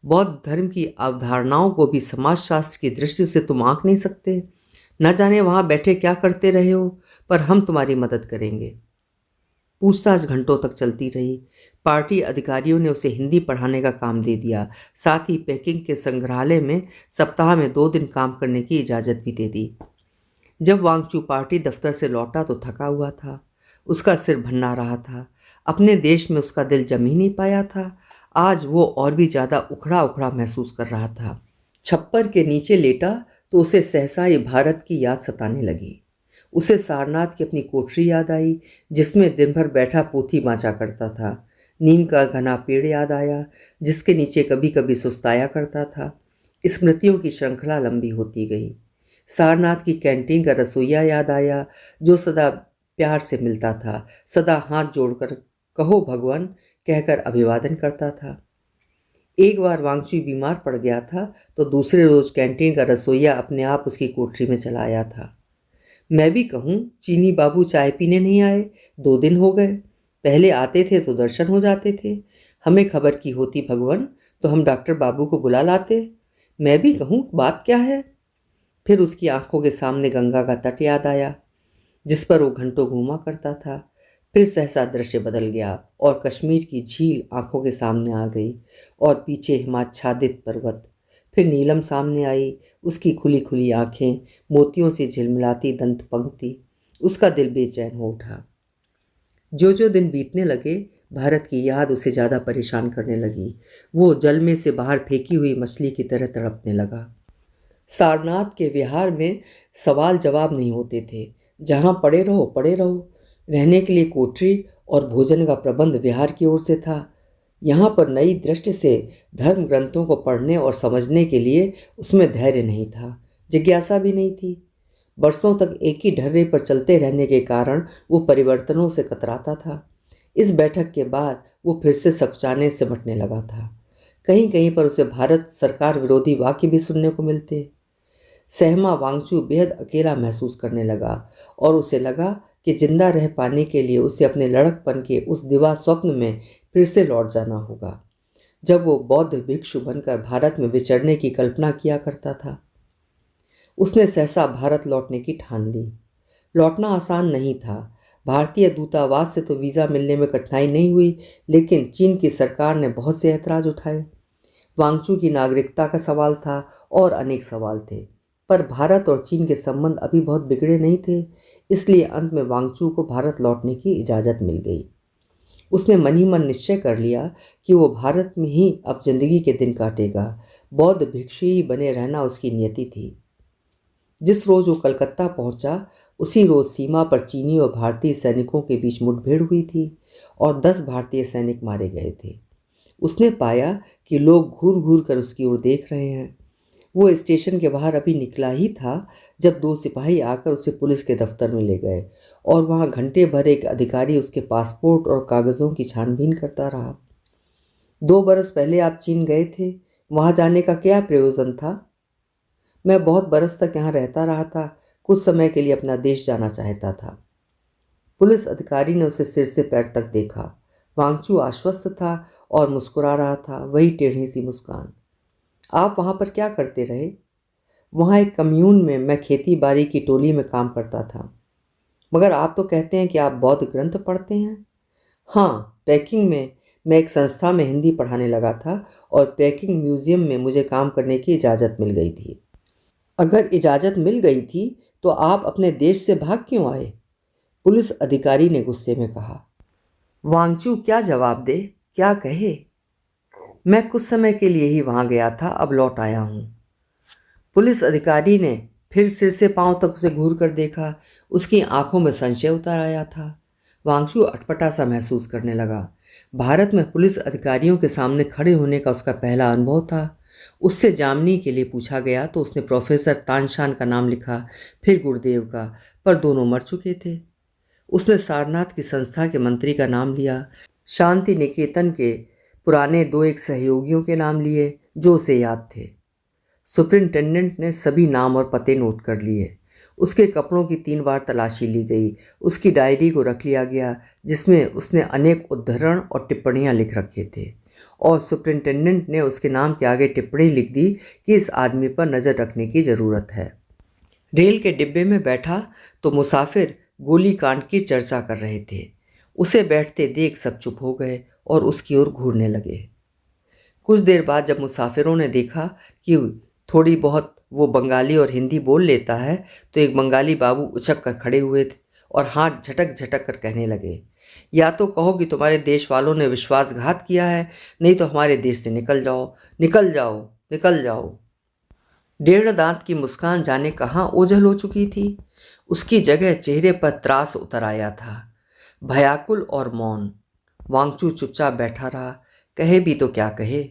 बौद्ध धर्म की अवधारणाओं को भी समाजशास्त्र की दृष्टि से तुम आंक नहीं सकते। न जाने वहाँ बैठे क्या करते रहे हो, पर हम तुम्हारी मदद करेंगे। पूछताछ घंटों तक चलती रही। पार्टी अधिकारियों ने उसे हिंदी पढ़ाने का काम दे दिया। साथ ही पेकिंग के संग्रहालय में सप्ताह में 2 दिन काम करने की इजाज़त भी दे दी। जब वांगचू पार्टी दफ्तर से लौटा तो थका हुआ था। उसका सिर भन्ना रहा था। अपने देश में उसका दिल जम ही नहीं पाया था। आज वो और भी ज़्यादा उखड़ा उखड़ा महसूस कर रहा था। छप्पर के नीचे लेटा तो उसे सहसा ही भारत की याद सताने लगी। उसे सारनाथ की अपनी कोठरी याद आई, जिसमें दिन भर बैठा पोथी बाँचा करता था। नीम का घना पेड़ याद आया, जिसके नीचे कभी कभी सुस्ताया करता था। स्मृतियों की श्रृंखला लंबी होती गई। सारनाथ की कैंटीन का रसोइया याद आया, जो सदा प्यार से मिलता था, सदा हाथ जोड़कर कहो भगवान कहकर अभिवादन करता था। एक बार वांगचू बीमार पड़ गया था तो दूसरे रोज कैंटीन का रसोइया अपने आप उसकी कोठरी में चला आया था। मैं भी कहूँ, चीनी बाबू चाय पीने नहीं आए, 2 दिन हो गए। पहले आते थे तो दर्शन हो जाते थे। हमें खबर की होती भगवान तो हम डॉक्टर बाबू को बुला लाते। मैं भी कहूँ, बात क्या है? फिर उसकी आंखों के सामने गंगा का तट याद आया, जिस पर वो घंटों घूमा करता था। फिर सहसा दृश्य बदल गया और कश्मीर की झील आंखों के सामने आ गई और पीछे हिमाच्छादित पर्वत। फिर नीलम सामने आई, उसकी खुली खुली आंखें, मोतियों से झिलमिलाती दंत पंक्ति। उसका दिल बेचैन हो उठा। जो जो दिन बीतने लगे, भारत की याद उसे ज़्यादा परेशान करने लगी। वो जल में से बाहर फेंकी हुई मछली की तरह तड़पने लगा। सारनाथ के विहार में सवाल जवाब नहीं होते थे। जहाँ पड़े रहो पड़े रहो। रहने के लिए कोठरी और भोजन का प्रबंध विहार की ओर से था। यहाँ पर नई दृष्टि से धर्म ग्रंथों को पढ़ने और समझने के लिए उसमें धैर्य नहीं था, जिज्ञासा भी नहीं थी। बरसों तक एक ही ढर्रे पर चलते रहने के कारण वो परिवर्तनों से कतराता था। इस बैठक के बाद वो फिर से सकुचाने सिमटने लगा था। कहीं कहीं पर उसे भारत सरकार विरोधी वाक्य भी सुनने को मिलते। सहमा वांगचू बेहद अकेला महसूस करने लगा और उसे लगा कि जिंदा रह पाने के लिए उसे अपने लड़कपन के उस दिवा स्वप्न में फिर से लौट जाना होगा, जब वो बौद्ध भिक्षु बनकर भारत में विचरने की कल्पना किया करता था। उसने सहसा भारत लौटने की ठान ली। लौटना आसान नहीं था। भारतीय दूतावास से तो वीज़ा मिलने में कठिनाई नहीं हुई, लेकिन चीन की सरकार ने बहुत से ऐतराज़ उठाए। वांगचू की नागरिकता का सवाल था और अनेक सवाल थे, पर भारत और चीन के संबंध अभी बहुत बिगड़े नहीं थे। इसलिए अंत में वांगचू को भारत लौटने की इजाज़त मिल गई। उसने मन ही मन निश्चय कर लिया कि वो भारत में ही अब जिंदगी के दिन काटेगा। बौद्ध भिक्षु ही बने रहना उसकी नियति थी। जिस रोज़ वो कलकत्ता पहुंचा, उसी रोज़ सीमा पर चीनी और भारतीय सैनिकों के बीच मुठभेड़ हुई थी और 10 भारतीय सैनिक मारे गए थे। उसने पाया कि लोग घूर घूर कर उसकी ओर देख रहे हैं। वो स्टेशन के बाहर अभी निकला ही था जब 2 सिपाही आकर उसे पुलिस के दफ्तर में ले गए और वहाँ घंटे भर एक अधिकारी उसके पासपोर्ट और कागज़ों की छानबीन करता रहा। 2 बरस पहले आप चीन गए थे, वहाँ जाने का क्या प्रयोजन था? मैं बहुत बरस तक यहाँ रहता रहा था, कुछ समय के लिए अपना देश जाना चाहता था। पुलिस अधिकारी ने उसे सिर से पैर तक देखा। वांगचू आश्वस्त था और मुस्कुरा रहा था, वही टेढ़ी सी मुस्कान। आप वहाँ पर क्या करते रहे? वहाँ एक कम्यून में मैं खेती बाड़ी की टोली में काम करता था। मगर आप तो कहते हैं कि आप बौद्ध ग्रंथ पढ़ते हैं। हाँ, पैकिंग में मैं एक संस्था में हिंदी पढ़ाने लगा था और पैकिंग म्यूज़ियम में मुझे काम करने की इजाज़त मिल गई थी। अगर इजाज़त मिल गई थी तो आप अपने देश से भाग क्यों आए? पुलिस अधिकारी ने गुस्से में कहा। वांगचू क्या जवाब दे, क्या कहे? मैं कुछ समय के लिए ही वहाँ गया था, अब लौट आया हूँ। पुलिस अधिकारी ने फिर सिर से पांव तक उसे घूर कर देखा। उसकी आंखों में संशय उतर आया था। वांगचू अटपटा सा महसूस करने लगा। भारत में पुलिस अधिकारियों के सामने खड़े होने का उसका पहला अनुभव था। उससे जामनी के लिए पूछा गया तो उसने प्रोफेसर तानशान का नाम लिखा, फिर गुरुदेव का, पर दोनों मर चुके थे। उसने सारनाथ की संस्था के मंत्री का नाम लिया, शांति निकेतन के पुराने 2-1 सहयोगियों के नाम लिए जो उसे याद थे। सुपरिंटेंडेंट ने सभी नाम और पते नोट कर लिए। उसके कपड़ों की 3 बार तलाशी ली गई। उसकी डायरी को रख लिया गया, जिसमें उसने अनेक उद्धरण और टिप्पणियां लिख रखे थे, और सुपरिंटेंडेंट ने उसके नाम के आगे टिप्पणी लिख दी कि इस आदमी पर नज़र रखने की ज़रूरत है। रेल के डिब्बे में बैठा तो मुसाफिर गोली कांड की चर्चा कर रहे थे। उसे बैठते देख सब चुप हो गए और उसकी ओर घूरने लगे। कुछ देर बाद जब मुसाफिरों ने देखा कि थोड़ी बहुत वो बंगाली और हिंदी बोल लेता है। तो एक बंगाली बाबू उछक कर खड़े हुए थे और हाथ झटक झटक कर कहने लगे, या तो कहो कि तुम्हारे देश वालों ने विश्वासघात किया है, नहीं तो हमारे देश से निकल जाओ, निकल जाओ, निकल जाओ। डेढ़ दांत की मुस्कान जाने कहाँ ओझल हो चुकी थी। उसकी जगह चेहरे पर त्रास उतर आया था, भयाकुल और मौन। वांगचू चुपचाप बैठा रहा। कहे भी तो क्या कहे।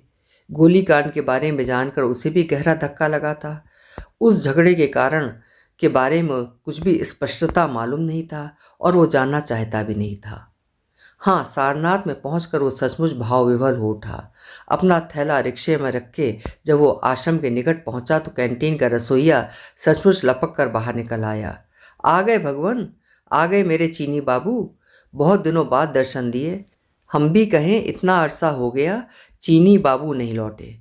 गोलीकांड के बारे में जानकर उसे भी गहरा धक्का लगा था। उस झगड़े के कारण के बारे में कुछ भी स्पष्टता मालूम नहीं था और वो जानना चाहता भी नहीं था। हाँ, सारनाथ में पहुंचकर वो सचमुच भाव विभोर हो उठा। अपना थैला रिक्शे में रख के जब वो आश्रम के निकट पहुंचा तो कैंटीन का रसोइया सचमुच लपक कर बाहर निकल आया। आ गए भगवान, आ गए मेरे चीनी बाबू, बहुत दिनों बाद दर्शन दिए। हम भी कहें इतना अरसा हो गया चीनी बाबू नहीं लौटे।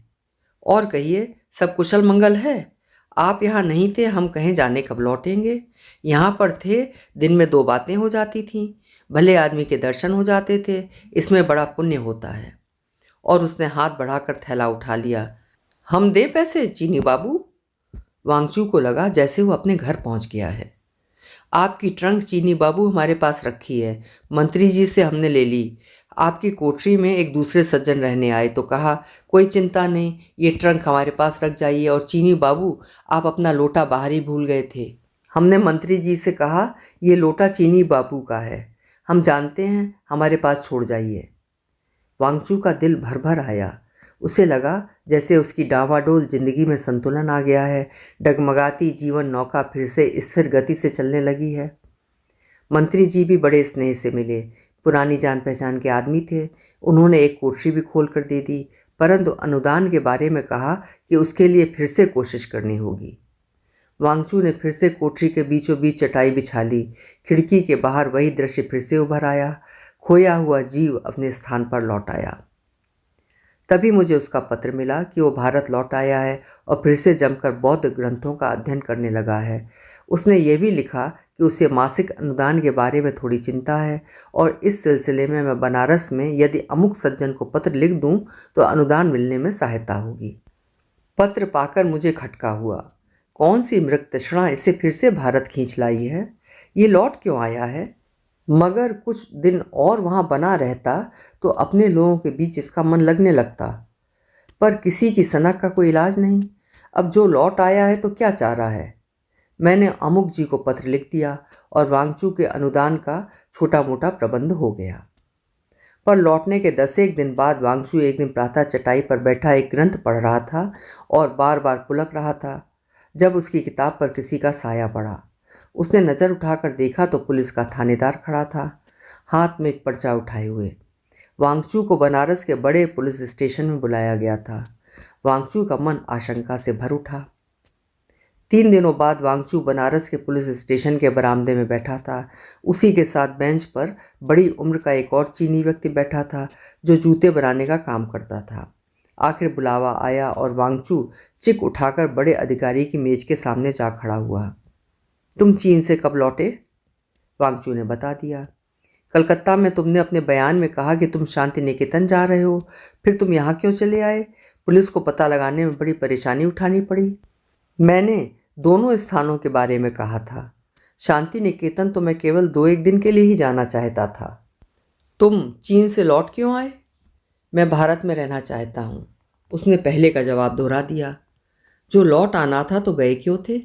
और कहिए, सब कुशल मंगल है? आप यहाँ नहीं थे, हम कहें जाने कब लौटेंगे। यहाँ पर थे, दिन में 2 बातें हो जाती थीं, भले आदमी के दर्शन हो जाते थे, इसमें बड़ा पुण्य होता है। और उसने हाथ बढ़ाकर थैला उठा लिया। हम दे पैसे चीनी बाबू? वांगचू को लगा जैसे वो अपने घर पहुँच गया है। आपकी ट्रंक चीनी बाबू हमारे पास रखी है, मंत्री जी से हमने ले ली। आपकी कोठरी में एक दूसरे सज्जन रहने आए तो कहा कोई चिंता नहीं, ये ट्रंक हमारे पास रख जाइए। और चीनी बाबू, आप अपना लोटा बाहर ही भूल गए थे। हमने मंत्री जी से कहा ये लोटा चीनी बाबू का है, हम जानते हैं, हमारे पास छोड़ जाइए। वांगचू का दिल भर भर आया। उसे लगा जैसे उसकी डावाडोल जिंदगी में संतुलन आ गया है, डगमगाती जीवन नौका फिर से स्थिर गति से चलने लगी है। मंत्री जी भी बड़े स्नेह से मिले, पुरानी जान पहचान के आदमी थे। उन्होंने एक कोठरी भी खोल कर दे दी, परंतु अनुदान के बारे में कहा कि उसके लिए फिर से कोशिश करनी होगी। वांगचू ने फिर से कोठरी के बीचों बीच चटाई बिछा ली। खिड़की के बाहर वही दृश्य फिर से उभर आया। खोया हुआ जीव अपने स्थान पर लौट आया। तभी मुझे उसका पत्र मिला कि वो भारत लौट आया है और फिर से जमकर बौद्ध ग्रंथों का अध्ययन करने लगा है। उसने ये भी लिखा कि उसे मासिक अनुदान के बारे में थोड़ी चिंता है और इस सिलसिले में मैं बनारस में यदि अमुक सज्जन को पत्र लिख दूं तो अनुदान मिलने में सहायता होगी। पत्र पाकर मुझे खटका हुआ। कौन सी मृग तृष्णा इसे फिर से भारत खींच लाई है? ये लौट क्यों आया है? मगर कुछ दिन और वहाँ बना रहता तो अपने लोगों के बीच इसका मन लगने लगता। पर किसी की सनक का कोई इलाज नहीं। अब जो लौट आया है तो क्या चाह रहा है? मैंने अमुक जी को पत्र लिख दिया और वांगचू के अनुदान का छोटा मोटा प्रबंध हो गया। पर लौटने के 10 दिन बाद वांगचू एक दिन प्रातः चटाई पर बैठा एक ग्रंथ पढ़ रहा था और बार बार पुलक रहा था जब उसकी किताब पर किसी का साया पड़ा। उसने नज़र उठाकर देखा तो पुलिस का थानेदार खड़ा था, हाथ में एक पर्चा उठाए हुए। वांगचू को बनारस के बड़े पुलिस स्टेशन में बुलाया गया था। वांगचू का मन आशंका से भर उठा। 3 दिनों बाद वांगचू बनारस के पुलिस स्टेशन के बरामदे में बैठा था। उसी के साथ बेंच पर बड़ी उम्र का एक और चीनी व्यक्ति बैठा था जो जूते बनाने का काम करता था। आखिर बुलावा आया और वांगचू चिक उठाकर बड़े अधिकारी की मेज के सामने जा खड़ा हुआ। तुम चीन से कब लौटे? वांगचू ने बता दिया। कलकत्ता में तुमने अपने बयान में कहा कि तुम शांति निकेतन जा रहे हो, फिर तुम यहाँ क्यों चले आए? पुलिस को पता लगाने में बड़ी परेशानी उठानी पड़ी। मैंने दोनों स्थानों के बारे में कहा था। शांति निकेतन तो मैं केवल 2-1 दिन के लिए ही जाना चाहता था। तुम चीन से लौट क्यों आए? मैं भारत में रहना चाहता हूँ, उसने पहले का जवाब दोहरा दिया। जो लौट आना था तो गए क्यों थे?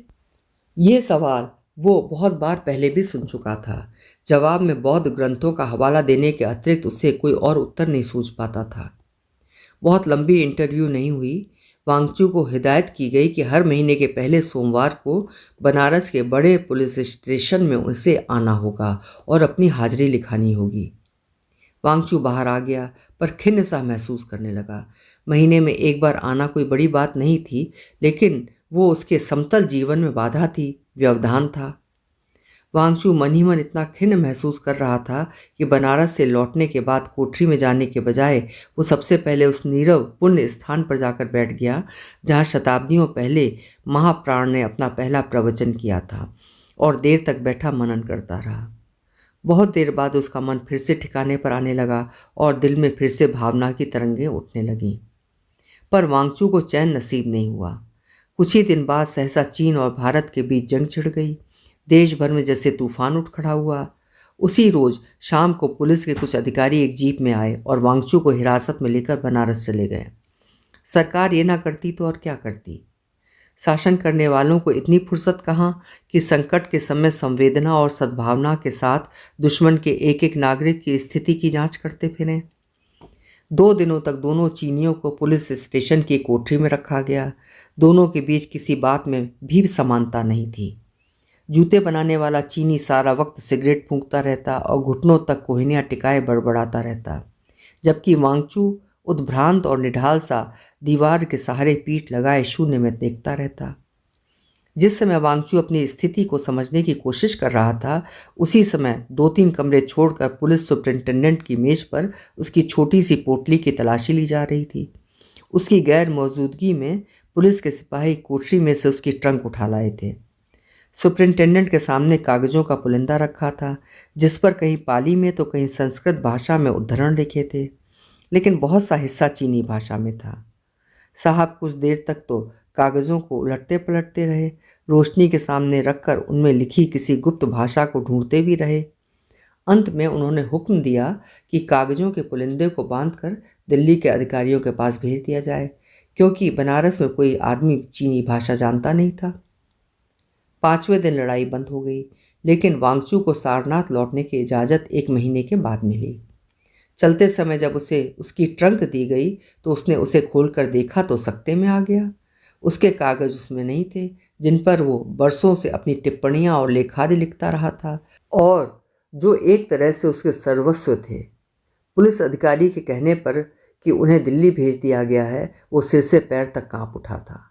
ये सवाल वो बहुत बार पहले भी सुन चुका था। जवाब में बौद्ध ग्रंथों का हवाला देने के अतिरिक्त उससे कोई और उत्तर नहीं सूझ पाता था। बहुत लंबी इंटरव्यू नहीं हुई। वांगचू को हिदायत की गई कि हर महीने के पहले सोमवार को बनारस के बड़े पुलिस स्टेशन में उसे आना होगा और अपनी हाजिरी लिखानी होगी। वांगचू बाहर आ गया पर खिन्न सा महसूस करने लगा। महीने में एक बार आना कोई बड़ी बात नहीं थी, लेकिन वो उसके समतल जीवन में बाधा थी, व्यवधान था। वांगचू मन ही मन इतना खिन्न महसूस कर रहा था कि बनारस से लौटने के बाद कोठरी में जाने के बजाय वो सबसे पहले उस नीरव पुण्य स्थान पर जाकर बैठ गया जहाँ शताब्दियों पहले महाप्राण ने अपना पहला प्रवचन किया था और देर तक बैठा मनन करता रहा। बहुत देर बाद उसका मन फिर से ठिकाने पर आने लगा और दिल में फिर से भावना की तरंगें उठने लगीं। पर वांगचू को चैन नसीब नहीं हुआ। कुछ ही दिन बाद सहसा चीन और भारत के बीच जंग छिड़ गई। देश भर में जैसे तूफान उठ खड़ा हुआ। उसी रोज शाम को पुलिस के कुछ अधिकारी एक जीप में आए और वांगचू को हिरासत में लेकर बनारस चले गए। सरकार ये ना करती तो और क्या करती। शासन करने वालों को इतनी फुर्सत कहाँ कि संकट के समय संवेदना और सद्भावना के साथ दुश्मन के एक एक नागरिक की स्थिति की जांच करते फिरें। 2 दिनों तक दोनों चीनियों को पुलिस स्टेशन की कोठरी में रखा गया। दोनों के बीच किसी बात में भी समानता नहीं थी। जूते बनाने वाला चीनी सारा वक्त सिगरेट फूंकता रहता और घुटनों तक कोहनियाँ टिकाए बड़बड़ाता रहता, जबकि वांगचू उद्भ्रांत और निढाल सा दीवार के सहारे पीठ लगाए शून्य में देखता रहता। जिस समय वांगचू अपनी स्थिति को समझने की कोशिश कर रहा था, उसी समय 2-3 कमरे छोड़कर पुलिस सुपरिंटेंडेंट की मेज पर उसकी छोटी सी पोटली की तलाशी ली जा रही थी। उसकी गैर मौजूदगी में पुलिस के सिपाही कोठरी में से उसकी ट्रंक उठा लाए थे। सुपरिंटेंडेंट के सामने कागजों का पुलिंदा रखा था, जिस पर कहीं पाली में तो कहीं संस्कृत भाषा में उद्धरण लिखे थे, लेकिन बहुत सा हिस्सा चीनी भाषा में था। साहब कुछ देर तक तो कागज़ों को उलटते पलटते रहे, रोशनी के सामने रखकर उनमें लिखी किसी गुप्त भाषा को ढूंढते भी रहे। अंत में उन्होंने हुक्म दिया कि कागज़ों के पुलिंदे को बांधकर दिल्ली के अधिकारियों के पास भेज दिया जाए, क्योंकि बनारस में कोई आदमी चीनी भाषा जानता नहीं था। 5वें दिन लड़ाई बंद हो गई, लेकिन वांगचू को सारनाथ लौटने की इजाज़त 1 महीने के बाद मिली। चलते समय जब उसे उसकी ट्रंक दी गई तो उसने उसे खोलकर देखा तो सकते में आ गया। उसके कागज उसमें नहीं थे, जिन पर वो बरसों से अपनी टिप्पणियां और लेखादि लिखता रहा था और जो एक तरह से उसके सर्वस्व थे। पुलिस अधिकारी के कहने पर कि उन्हें दिल्ली भेज दिया गया है, वो सिर से पैर तक कांप उठा था।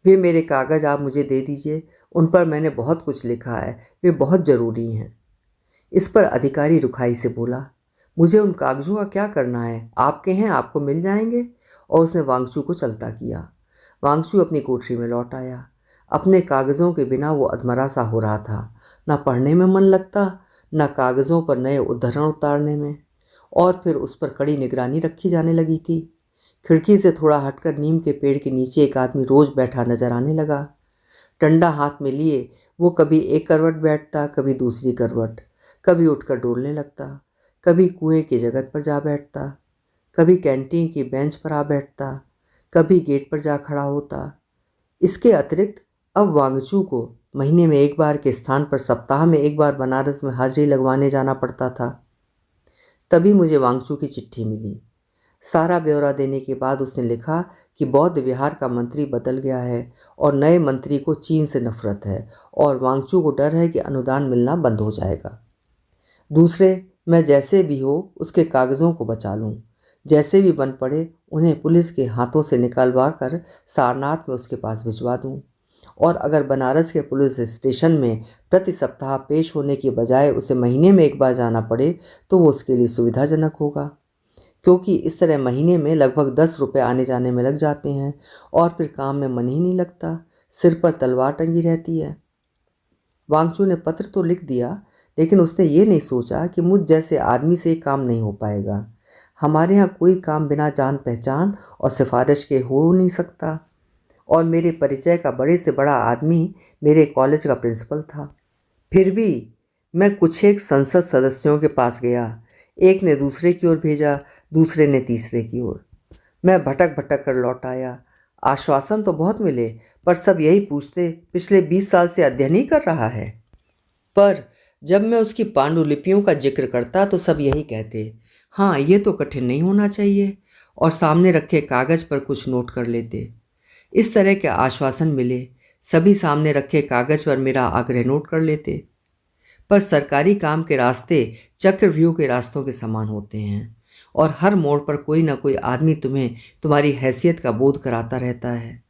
वे मेरे कागज आप मुझे दे दीजिए, उन पर मैंने बहुत कुछ लिखा है, वे बहुत ज़रूरी हैं। इस पर अधिकारी रुखाई से बोला, मुझे उन कागजों का क्या करना है, आपके हैं, आपको मिल जाएंगे। और उसने वांगचू को चलता किया। वांगचू अपनी कोठरी में लौट आया। अपने कागज़ों के बिना वो अधमरा सा हो रहा था। ना पढ़ने में मन लगता, ना कागज़ों पर नए उद्धरण उतारने में। और फिर उस पर कड़ी निगरानी रखी जाने लगी थी। खिड़की से थोड़ा हटकर नीम के पेड़ के नीचे एक आदमी रोज़ बैठा नजर आने लगा। डंडा हाथ में लिए वो कभी एक करवट बैठता, कभी दूसरी करवट, कभी उठकर डोलने लगता, कभी कुएं की जगह पर जा बैठता, कभी कैंटीन की बेंच पर आ बैठता, कभी गेट पर जा खड़ा होता। इसके अतिरिक्त अब वांगचू को महीने में एक बार के स्थान पर सप्ताह में एक बार बनारस में हाजिरी लगवाने जाना पड़ता था। तभी मुझे वांगचू की चिट्ठी मिली। सारा ब्यौरा देने के बाद उसने लिखा कि बौद्ध विहार का मंत्री बदल गया है और नए मंत्री को चीन से नफरत है और वांगचू को डर है कि अनुदान मिलना बंद हो जाएगा। दूसरे, मैं जैसे भी हो उसके कागज़ों को बचा लूँ, जैसे भी बन पड़े उन्हें पुलिस के हाथों से निकलवा कर सारनाथ में उसके पास भिजवा दूँ। और अगर बनारस के पुलिस स्टेशन में प्रति सप्ताह पेश होने की बजाय उसे महीने में एक बार जाना पड़े तो वो उसके लिए सुविधाजनक होगा, क्योंकि इस तरह महीने में लगभग 10 रुपये आने जाने में लग जाते हैं और फिर काम में मन ही नहीं लगता, सिर पर तलवार टंगी रहती है। वांगचू ने पत्र तो लिख दिया, लेकिन उसने ये नहीं सोचा कि मुझ जैसे आदमी से काम नहीं हो पाएगा। हमारे यहाँ कोई काम बिना जान पहचान और सिफारिश के हो नहीं सकता। और मेरे परिचय का बड़े से बड़ा आदमी मेरे कॉलेज का प्रिंसिपल था। फिर भी मैं कुछ एक संसद सदस्यों के पास गया। एक ने दूसरे की ओर भेजा, दूसरे ने तीसरे की ओर। मैं भटक भटक कर लौट आया। आश्वासन तो बहुत मिले, पर सब यही पूछते पिछले 20 साल से अध्ययन ही कर रहा है। पर जब मैं उसकी पांडुलिपियों का जिक्र करता तो सब यही कहते, हाँ ये तो कठिन नहीं होना चाहिए, और सामने रखे कागज पर कुछ नोट कर लेते। इस तरह के आश्वासन मिले, सभी सामने रखे कागज पर मेरा आग्रह नोट कर लेते। पर सरकारी काम के रास्ते चक्रव्यूह के रास्तों के समान होते हैं और हर मोड़ पर कोई ना कोई आदमी तुम्हें तुम्हारी हैसियत का बोध कराता रहता है।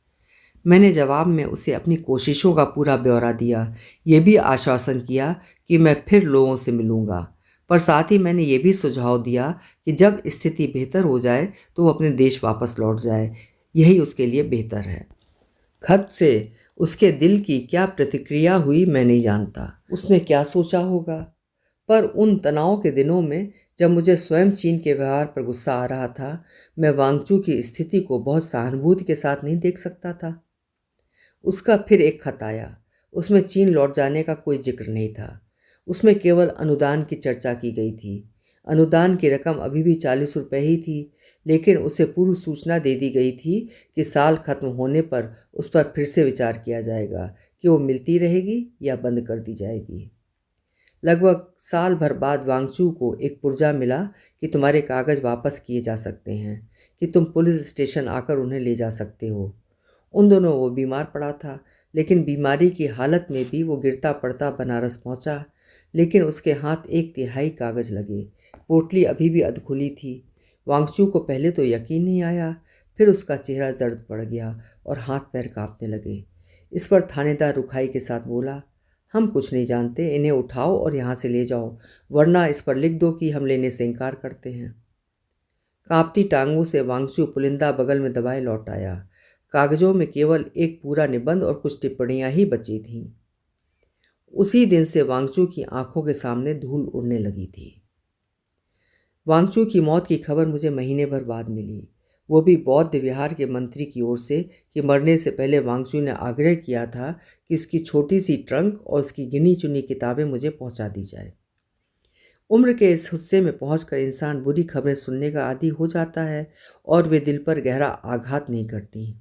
मैंने जवाब में उसे अपनी कोशिशों का पूरा ब्यौरा दिया, ये भी आश्वासन किया कि मैं फिर लोगों से मिलूंगा, पर साथ ही मैंने ये भी सुझाव दिया कि जब स्थिति बेहतर हो जाए तो वो अपने देश वापस लौट जाए, यही उसके लिए बेहतर है। खत से उसके दिल की क्या प्रतिक्रिया हुई मैं नहीं जानता, उसने क्या सोचा होगा। पर उन तनाव के दिनों में जब मुझे स्वयं चीन के व्यवहार पर गुस्सा आ रहा था, मैं वांगचू की स्थिति को बहुत सहानुभूति के साथ नहीं देख सकता था। उसका फिर एक खत आया। उसमें चीन लौट जाने का कोई जिक्र नहीं था। उसमें केवल अनुदान की चर्चा की गई थी। अनुदान की रकम अभी भी 40 रुपये ही थी, लेकिन उसे पूर्व सूचना दे दी गई थी कि साल खत्म होने पर उस पर फिर से विचार किया जाएगा कि वो मिलती रहेगी या बंद कर दी जाएगी। लगभग साल भर बाद वांगचू को एक पुर्जा मिला कि तुम्हारे कागज़ वापस किए जा सकते हैं, कि तुम पुलिस स्टेशन आकर उन्हें ले जा सकते हो। उन दोनों वो बीमार पड़ा था, लेकिन बीमारी की हालत में भी वो गिरता पड़ता बनारस पहुंचा। लेकिन उसके हाथ 1/3 कागज़ लगे। पोटली अभी भी अधखुली थी। वांगचू को पहले तो यकीन नहीं आया, फिर उसका चेहरा जर्द पड़ गया और हाथ पैर कांपने लगे। इस पर थानेदार रुखाई के साथ बोला, हम कुछ नहीं जानते, इन्हें उठाओ और यहाँ से ले जाओ, वरना इस पर लिख दो कि हम लेने से इनकार करते हैं। कांपती टांगों से वांगचू पुलिंदा बगल में दबाए लौट आया। कागजों में केवल एक पूरा निबंध और कुछ टिप्पणियां ही बची थीं। उसी दिन से वांगचू की आंखों के सामने धूल उड़ने लगी थी। वांगचू की मौत की खबर मुझे महीने भर बाद मिली, वो भी बौद्ध विहार के मंत्री की ओर से कि मरने से पहले वांगचू ने आग्रह किया था कि उसकी छोटी सी ट्रंक और उसकी गिनी चुनी किताबें मुझे पहुंचा दी जाए। उम्र के इस हिस्से में पहुंचकर इंसान बुरी खबरें सुनने का आदी हो जाता है और वे दिल पर गहरा आघात नहीं करती।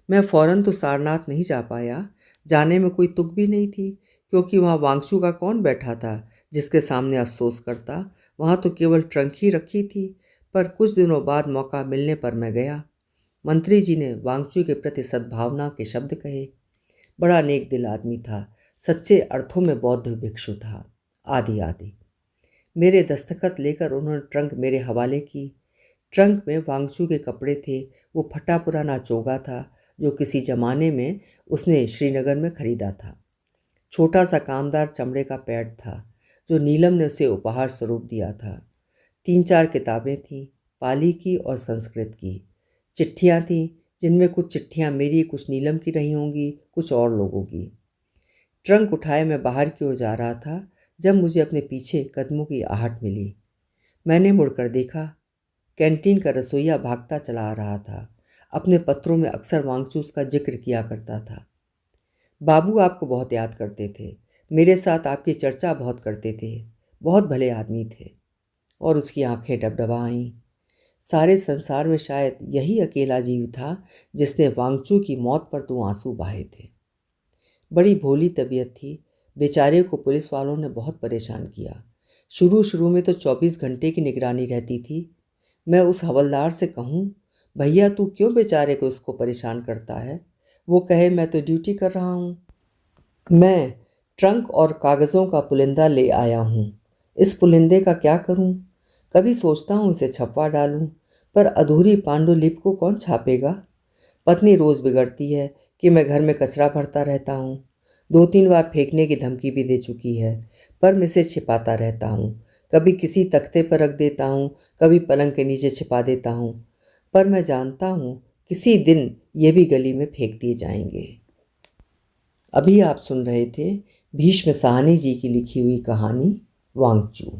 मैं फौरन तो सारनाथ नहीं जा पाया। जाने में कोई तुक भी नहीं थी, क्योंकि वहाँ वांगचू का कौन बैठा था जिसके सामने अफसोस करता। वहाँ तो केवल ट्रंक ही रखी थी। पर कुछ दिनों बाद मौका मिलने पर मैं गया। मंत्री जी ने वांगचू के प्रति सद्भावना के शब्द कहे। बड़ा नेक दिल आदमी था, सच्चे अर्थों में बौद्ध भिक्षु था, आदि आदि। मेरे दस्तखत लेकर उन्होंने ट्रंक मेरे हवाले की। ट्रंक में वांगचू के कपड़े थे। वो फटा पुराना चोगा था जो किसी जमाने में उसने श्रीनगर में खरीदा था। छोटा सा कामदार चमड़े का पैड था जो नीलम ने उसे उपहार स्वरूप दिया था। 3-4 किताबें थीं, पाली की और संस्कृत की। चिट्ठियाँ थीं, जिनमें कुछ चिट्ठियाँ मेरी, कुछ नीलम की रही होंगी, कुछ और लोगों की। ट्रंक उठाए मैं बाहर की ओर जा रहा था जब मुझे अपने पीछे कदमों की आहट मिली। मैंने मुड़कर देखा। कैंटीन का रसोइया भागता चला आ रहा था। अपने पत्रों में अक्सर वांगचू का जिक्र किया करता था। बाबू आपको बहुत याद करते थे, मेरे साथ आपकी चर्चा बहुत करते थे, बहुत भले आदमी थे। और उसकी आंखें डबडबा आईं। सारे संसार में शायद यही अकेला जीव था जिसने वांगचू की मौत पर 2 आंसू बहाए थे। बड़ी भोली तबीयत थी। बेचारे को पुलिस वालों ने बहुत परेशान किया। शुरू में तो 24 घंटे की निगरानी रहती थी। मैं उस हवलदार से कहूँ, भैया तू क्यों बेचारे को उसको परेशान करता है? वो कहे, मैं तो ड्यूटी कर रहा हूँ। मैं ट्रंक और कागज़ों का पुलिंदा ले आया हूँ। इस पुलिंदे का क्या करूँ? कभी सोचता हूँ इसे छपवा डालूँ, पर अधूरी पांडुलिपि को कौन छापेगा? पत्नी रोज़ बिगड़ती है कि मैं घर में कचरा भरता रहता हूँ। 2-3 बार फेंकने की धमकी भी दे चुकी है, पर मैं इसे छिपाता रहता हूँ। कभी किसी तख्ते पर रख देता हूँ, कभी पलंग के नीचे छिपा देता हूँ। पर मैं जानता हूँ किसी दिन ये भी गली में फेंक दिए जाएंगे। अभी आप सुन रहे थे भीष्म साहनी जी की लिखी हुई कहानी वांगचू।